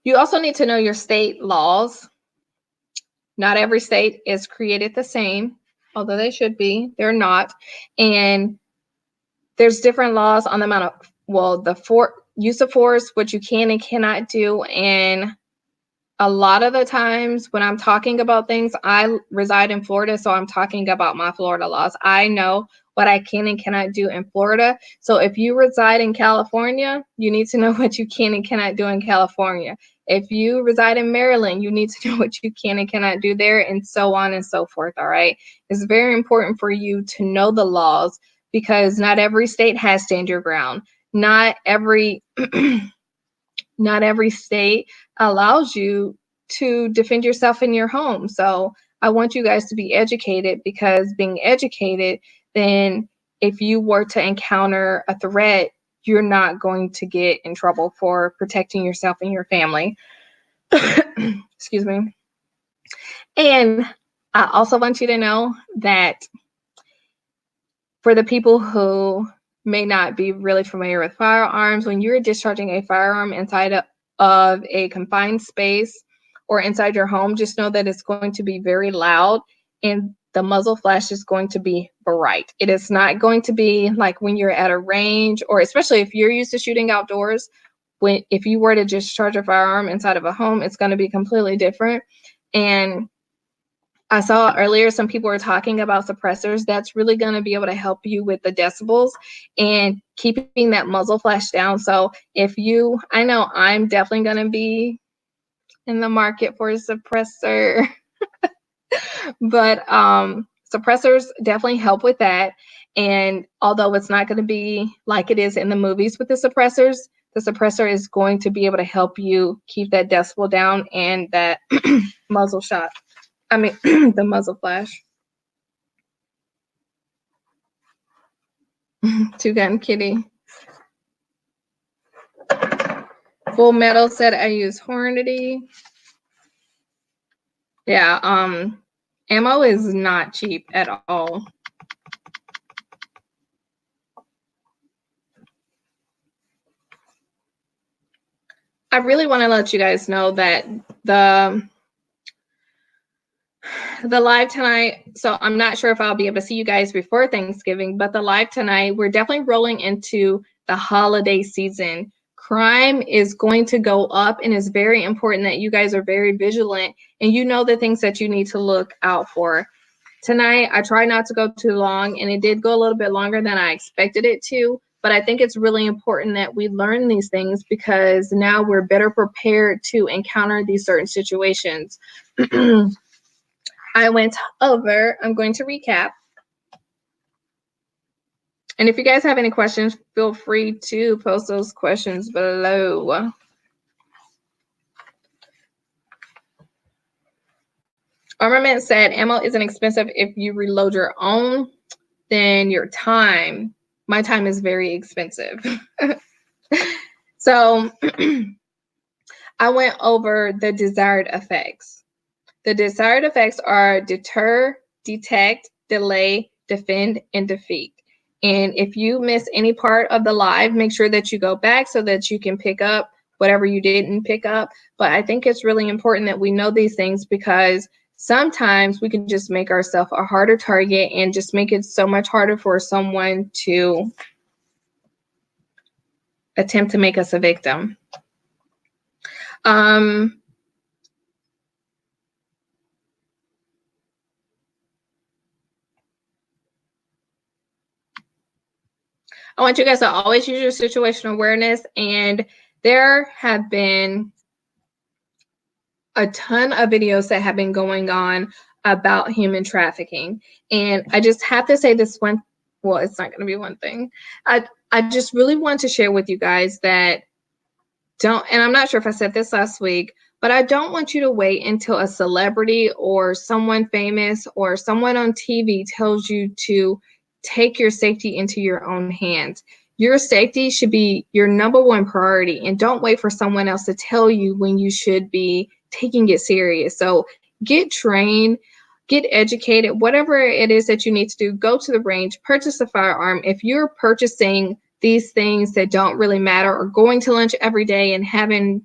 You also need to know your state laws. Not every state is created the same, although they should be. They're not. And there's different laws on the amount of, well, the use of force, what you can and cannot do. And a lot of the times when I'm talking about things, I reside in Florida, so I'm talking about my Florida laws. I know what I can and cannot do in Florida. So if you reside in California, you need to know what you can and cannot do in California. If you reside in Maryland, you need to know what you can and cannot do there, and so on and so forth, all right? It's very important for you to know the laws, because not every state has stand your ground. Not every not every state allows you to defend yourself in your home. So I want you guys to be educated, because being educated, then if you were to encounter a threat, you're not going to get in trouble for protecting yourself and your family. Excuse me. And I also want you to know that for the people who may not be really familiar with firearms, when you're discharging a firearm inside of a confined space or inside your home, just know that it's going to be very loud, and the muzzle flash is going to be bright. It is not going to be like when you're at a range, or especially if you're used to shooting outdoors. If you were to discharge a firearm inside of a home, it's going to be completely different. And I saw earlier some people were talking about suppressors. That's really going to be able to help you with the decibels and keeping that muzzle flash down. So if you, I know I'm definitely going to be in the market for a suppressor. But suppressors definitely help with that. And although it's not going to be like it is in the movies with the suppressor is going to be able to help you keep that decibel down and that muzzle shot. I mean, the muzzle flash. Two Gun Kitty. Full Metal said I use Hornady. Yeah, ammo is not cheap at all. I really want to let you guys know that the live tonight, so I'm not sure if I'll be able to see you guys before Thanksgiving, but the live tonight, we're definitely rolling into the holiday season. Crime is going to go up, and it's very important that you guys are very vigilant and you know the things that you need to look out for. Tonight, I tried not to go too long, and it did go a little bit longer than I expected it to, but I think it's really important that we learn these things because now we're better prepared to encounter these certain situations. I went over, I'm going to recap. And if you guys have any questions, feel free to post those questions below. Armament said, ammo isn't expensive if you reload your own, then your time. My time is very expensive. So I went over the desired effects. The desired effects are deter, detect, delay, defend, and defeat. And if you miss any part of the live, make sure that you go back so that you can pick up whatever you didn't pick up. But I think it's really important that we know these things because sometimes we can just make ourselves a harder target and just make it so much harder for someone to attempt to make us a victim. I want you guys to always use your situational awareness, and there have been a ton of videos that have been going on about human trafficking. And I just have to say this one, well, it's not going to be one thing. I just really want to share with you guys that and I'm not sure if I said this last week, but I don't want you to wait until a celebrity or someone famous or someone on TV tells you to take your safety into your own hands. Your safety should be your number one priority, and don't wait for someone else to tell you when you should be taking it serious. So get trained, get educated, whatever it is that you need to do, go to the range, purchase a firearm. If you're purchasing these things that don't really matter or going to lunch every day and having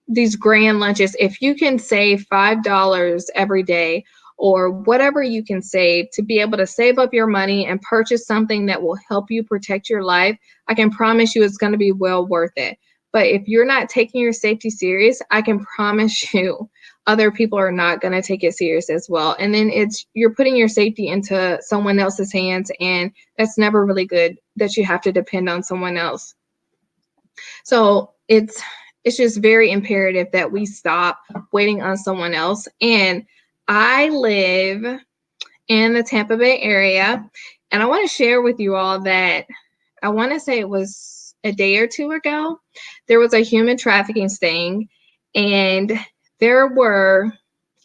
these grand lunches, if you can save $5 every day or whatever you can save to be able to save up your money and purchase something that will help you protect your life, I can promise you it's going to be well worth it. But if you're not taking your safety serious, I can promise you other people are not going to take it serious as well. And then you're putting your safety into someone else's hands, and that's never really good that you have to depend on someone else. So it's just very imperative that we stop waiting on someone else. And I live in the Tampa Bay area, and I want to share with you all that I want to say it was a day or two ago, there was a human trafficking sting, and there were,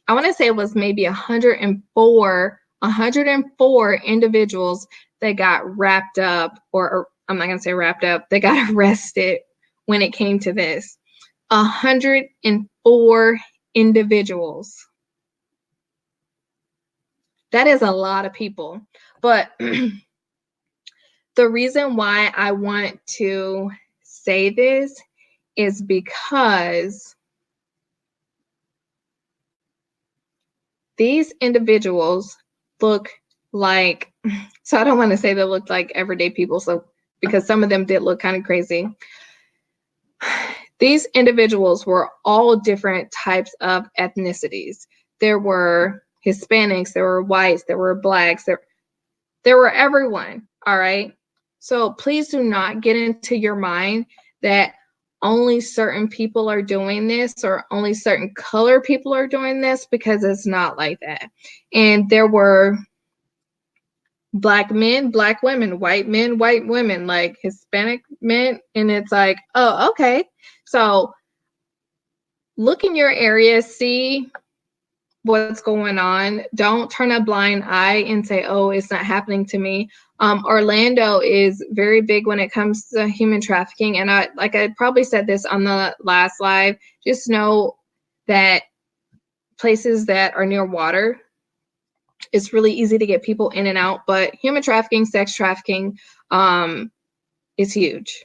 I want to say it was maybe 104 individuals that got wrapped up, or I'm not going to say wrapped up, they got arrested when it came to this. 104 individuals. That is a lot of people. But the reason why I want to say this is because these individuals look like, so I don't want to say they look like everyday people, so because some of them did look kind of crazy. These individuals were all different types of ethnicities. There were Hispanics, there were whites, there were blacks, there were everyone, all right? So please do not get into your mind that only certain people are doing this or only certain color people are doing this, because it's not like that. And there were Black men, Black women, white men, white women, like Hispanic men. And it's like, oh, okay. So look in your area, see what's going on. Don't turn a blind eye and say, oh, it's not happening to me. Orlando is very big when it comes to human trafficking. And I probably said this on the last live, just know that places that are near water, it's really easy to get people in and out, but human trafficking, sex trafficking, is huge.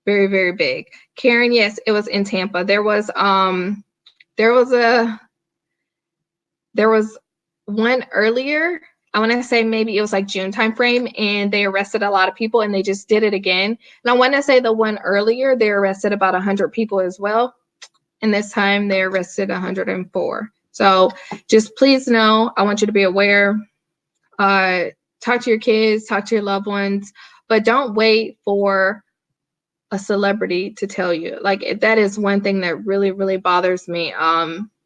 Very, very big. Karen, yes, it was in Tampa. There was one earlier. I want to say maybe it was like June timeframe, and they arrested a lot of people, and they just did it again. And I want to say the one earlier, they arrested about 100 people as well. And this time they arrested 104. So just please know, I want you to be aware. Talk to your kids, talk to your loved ones, but don't wait for a celebrity to tell you. Like, that is one thing that really, really bothers me.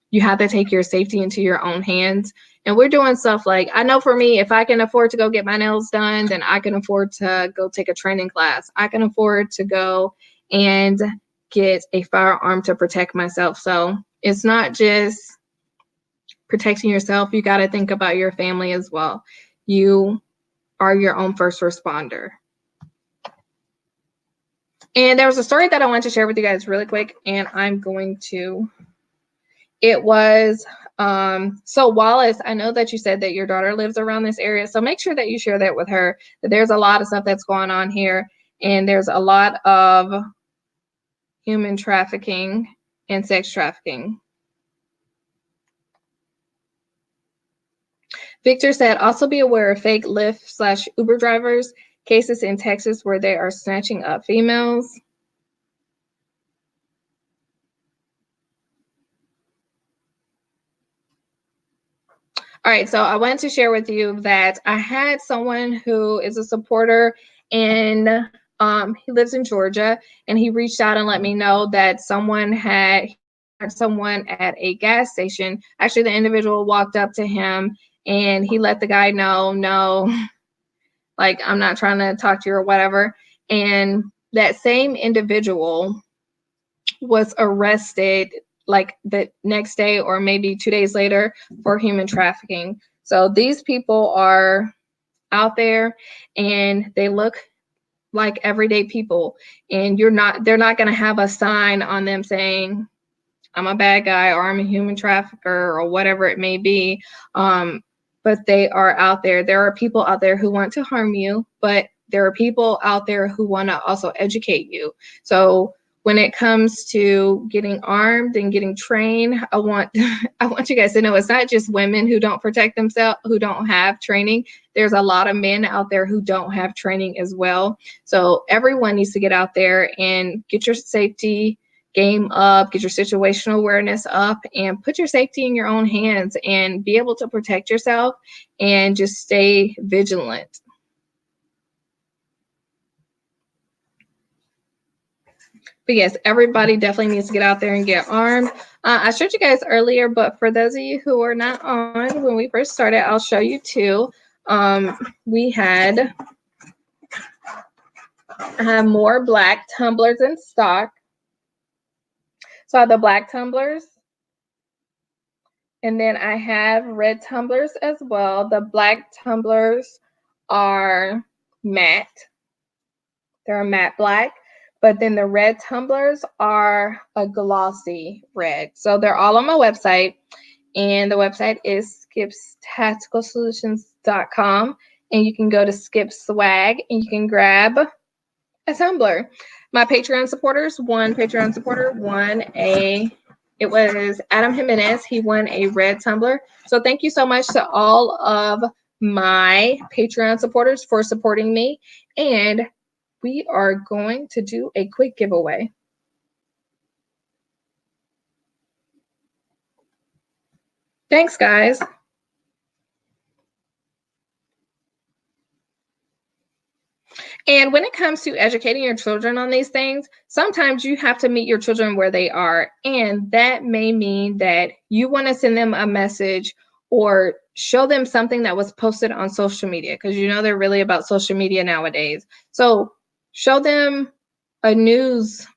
You have to take your safety into your own hands. And we're doing stuff like, I know for me, if I can afford to go get my nails done, then I can afford to go take a training class. I can afford to go and get a firearm to protect myself. So it's not just protecting yourself. You got to think about your family as well. You are your own first responder. And there was a story that I wanted to share with you guys really quick, and it was, so Wallace, I know that you said that your daughter lives around this area, so make sure that you share that with her, that there's a lot of stuff that's going on here, and there's a lot of human trafficking and sex trafficking. Victor said, also be aware of fake Lyft/Uber drivers, cases in Texas where they are snatching up females. All right, so I wanted to share with you that I had someone who is a supporter, and he lives in Georgia, and he reached out and let me know that someone had someone at a gas station. Actually, the individual walked up to him and he let the guy know, no, like, I'm not trying to talk to you or whatever. And that same individual was arrested like the next day or maybe 2 days later for human trafficking. So these people are out there and they look like everyday people, and they're not going to have a sign on them saying, I'm a bad guy or I'm a human trafficker or whatever it may be. But they are out there. There are people out there who want to harm you, but there are people out there who want to also educate you. So when it comes to getting armed and getting trained, I want you guys to know it's not just women who don't protect themselves, who don't have training. There's a lot of men out there who don't have training as well. So everyone needs to get out there and get your safety game up, get your situational awareness up, and put your safety in your own hands and be able to protect yourself and just stay vigilant. But yes, everybody definitely needs to get out there and get armed. I showed you guys earlier, but for those of you who are not on when we first started, I'll show you too. We had more black tumblers in stock. So I have the black tumblers, and then I have red tumblers as well. The black tumblers are matte. They're a matte black. But then the red tumblers are a glossy red. So they're all on my website. And the website is skipstacticalsolutions.com. And you can go to Skip Swag and you can grab a tumbler. My Patreon supporters, one Patreon supporter won it was Adam Jimenez. He won a red tumbler. So thank you so much to all of my Patreon supporters for supporting me. And we are going to do a quick giveaway. Thanks, guys. And And when it comes to educating your children on these things, sometimes you have to meet your children where they are. And that may mean that you want to send them a message or show them something that was posted on social media, because you know they're really about social media nowadays. So show them a news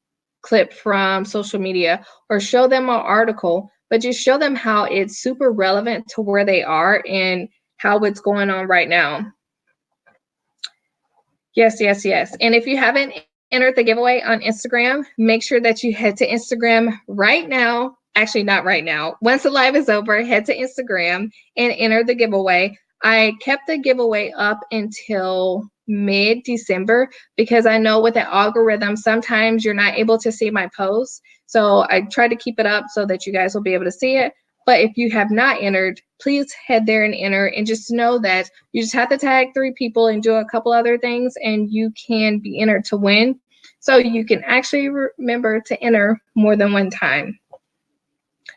clip from social media or show them an article, but just show them how it's super relevant to where they are and how it's going on right now. Yes, yes, yes. And if you haven't entered the giveaway on Instagram, make sure that you head to Instagram right now. Actually, not right now. Once the live is over, head to Instagram and enter the giveaway. I kept the giveaway up until mid-December because I know with the algorithm, sometimes you're not able to see my posts. So I try to keep it up so that you guys will be able to see it. But if you have not entered, please head there and enter, and just know that you just have to tag 3 people and do a couple other things and you can be entered to win. So you can actually remember to enter more than one time.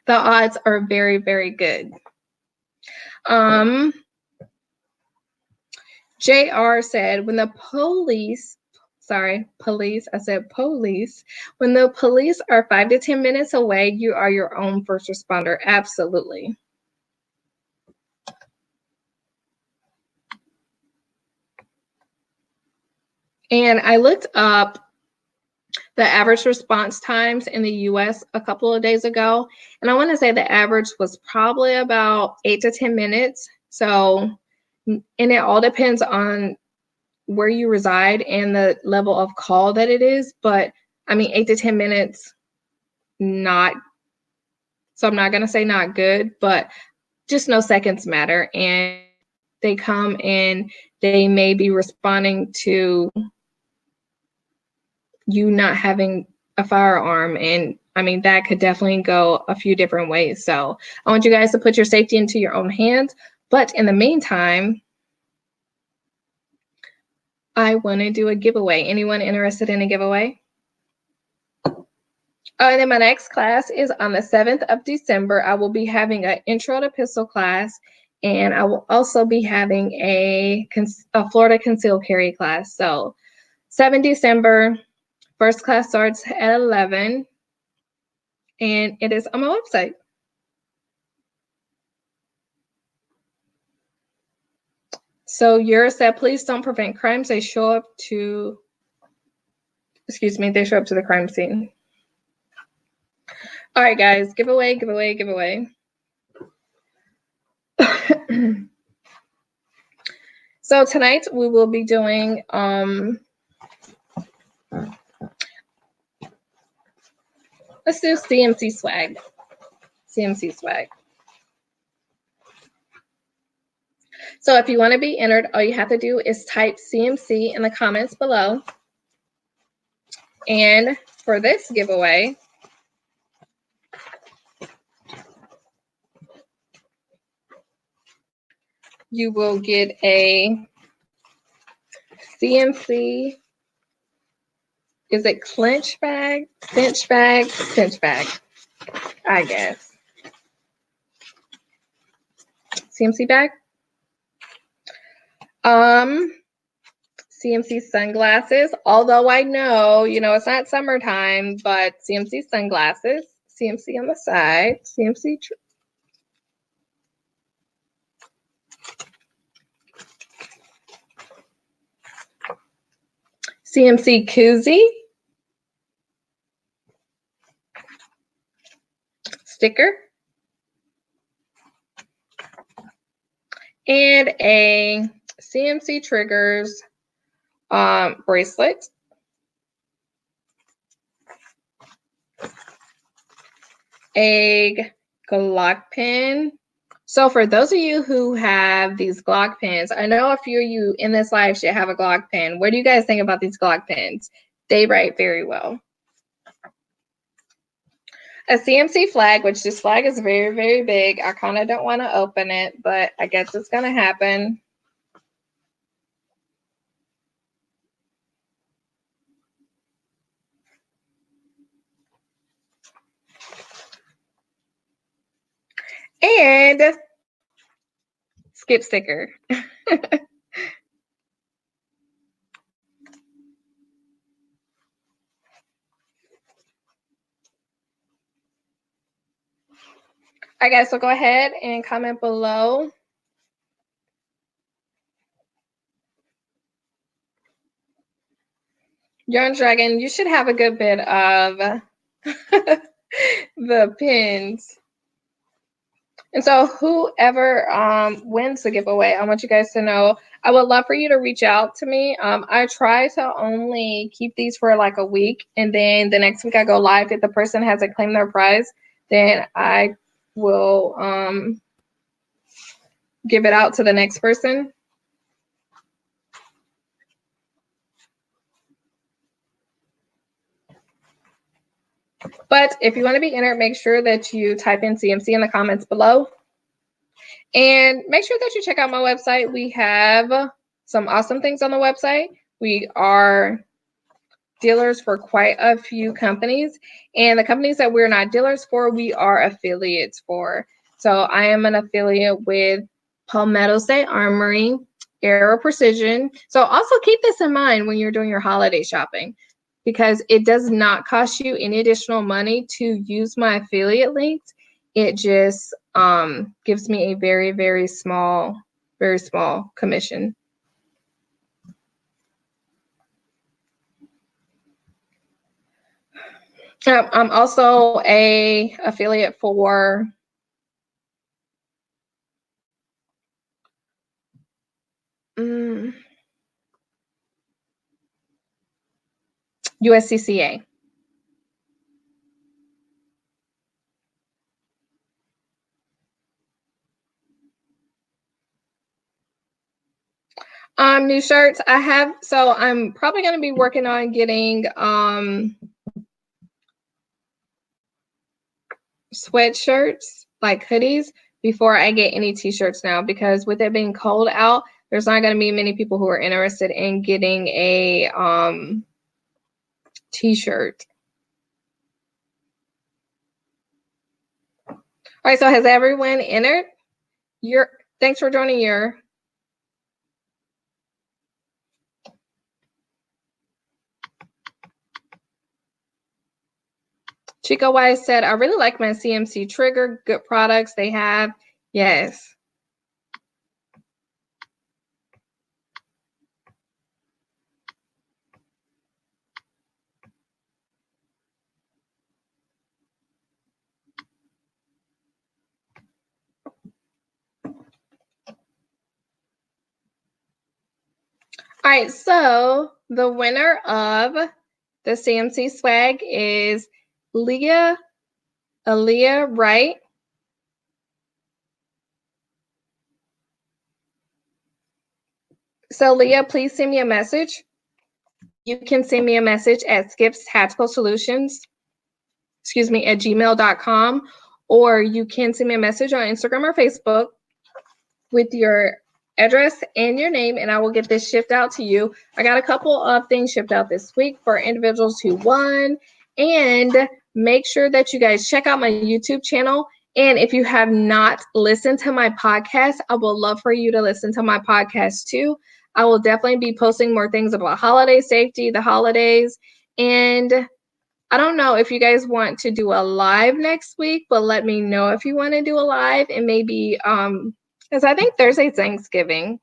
The odds are very, very good. JR said, when the police, I said police. When the police are 5 to 10 minutes away, you are your own first responder. Absolutely. And I looked up the average response times in the US a couple of days ago, and I want to say the average was probably about 8 to 10 minutes. So, and it all depends on where you reside and the level of call that it is, but I mean 8 to 10 minutes, not, so I'm not going to say not good, but just know seconds matter, and they come and they may be responding to you not having a firearm, and I mean that could definitely go a few different ways. So I want you guys to put your safety into your own hands, but in the meantime, I want to do a giveaway. Anyone interested in a giveaway? And then my next class is on the 7th of December. I will be having an intro to pistol class, and I will also be having a Florida concealed carry class. So 7 December, first class starts at 11, and it is on my website. So Yura said, please don't prevent crimes. They show up to, they show up to the crime scene. All right, guys, giveaway. So tonight we will be doing let's do CMC swag. So if you want to be entered, all you have to do is type CMC in the comments below. And for this giveaway, you will get a CMC, is it cinch bag, I guess. CMC bag. CMC sunglasses, although I know, it's not summertime, but CMC sunglasses, CMC on the side, CMC koozie, sticker, and a CMC triggers bracelet, a Glock pin. So for those of you who have these Glock pins, I know a few of you in this live should have a Glock pin. What do you guys think about these Glock pins? They write very well. A CMC flag, which this flag is very, very big. I kind of don't want to open it, but I guess it's going to happen. And skip sticker. All right, guys, so go ahead and comment below. Young Dragon, you should have a good bit of the pins. And so whoever wins the giveaway, I want you guys to know, I would love for you to reach out to me. I try to only keep these for like a week, and then the next week I go live. If the person hasn't claimed their prize, then I will give it out to the next person. But if you want to be entered, make sure that you type in CMC in the comments below. And make sure that you check out my website. We have some awesome things on the website. We are dealers for quite a few companies. And the companies that we're not dealers for, we are affiliates for. So I am an affiliate with Palmetto State Armory, Aero Precision. So also keep this in mind when you're doing your holiday shopping, because it does not cost you any additional money to use my affiliate links. It just gives me a very, very small commission. I'm also a affiliate for USCCA. New shirts I have, so I'm probably going to be working on getting sweatshirts, like hoodies, before I get any t-shirts now, because with it being cold out, there's not going to be many people who are interested in getting a t-shirt. All right, so has everyone entered? Thanks for joining your. Chico Wise said, I really like my CMC trigger. Good products they have. Yes. All right, so the winner of the CMC swag is Aaliyah Wright. So Leah, please send me a message. You can send me a message at Skip's Tactical Solutions, at gmail.com, or you can send me a message on Instagram or Facebook with your address and your name, and I will get this shipped out to you. I got a couple of things shipped out this week for individuals who won, and make sure that you guys check out my YouTube channel. And if you have not listened to my podcast, I would love for you to listen to my podcast too. I will definitely be posting more things about holiday safety, the holidays, and I don't know if you guys want to do a live next week, but let me know if you want to do a live, and maybe because I think Thursday's Thanksgiving.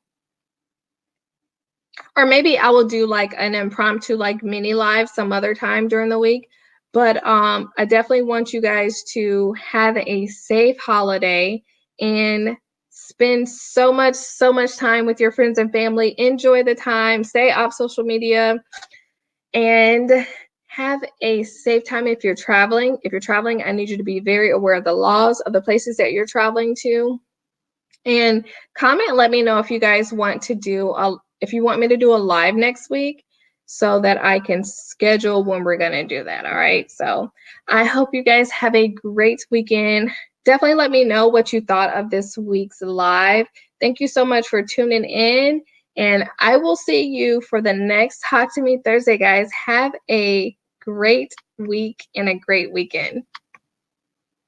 Or maybe I will do like an impromptu like mini live some other time during the week. But I definitely want you guys to have a safe holiday and spend so much time with your friends and family. Enjoy the time, stay off social media, and have a safe time if you're traveling. If you're traveling, I need you to be very aware of the laws of the places that you're traveling to. And comment, let me know if you guys want to do if you want me to do a live next week, so that I can schedule when we're going to do that. All right. So I hope you guys have a great weekend. Definitely let me know what you thought of this week's live. Thank you so much for tuning in, and I will see you for the next Talk to Me Thursday, guys. Have a great week and a great weekend.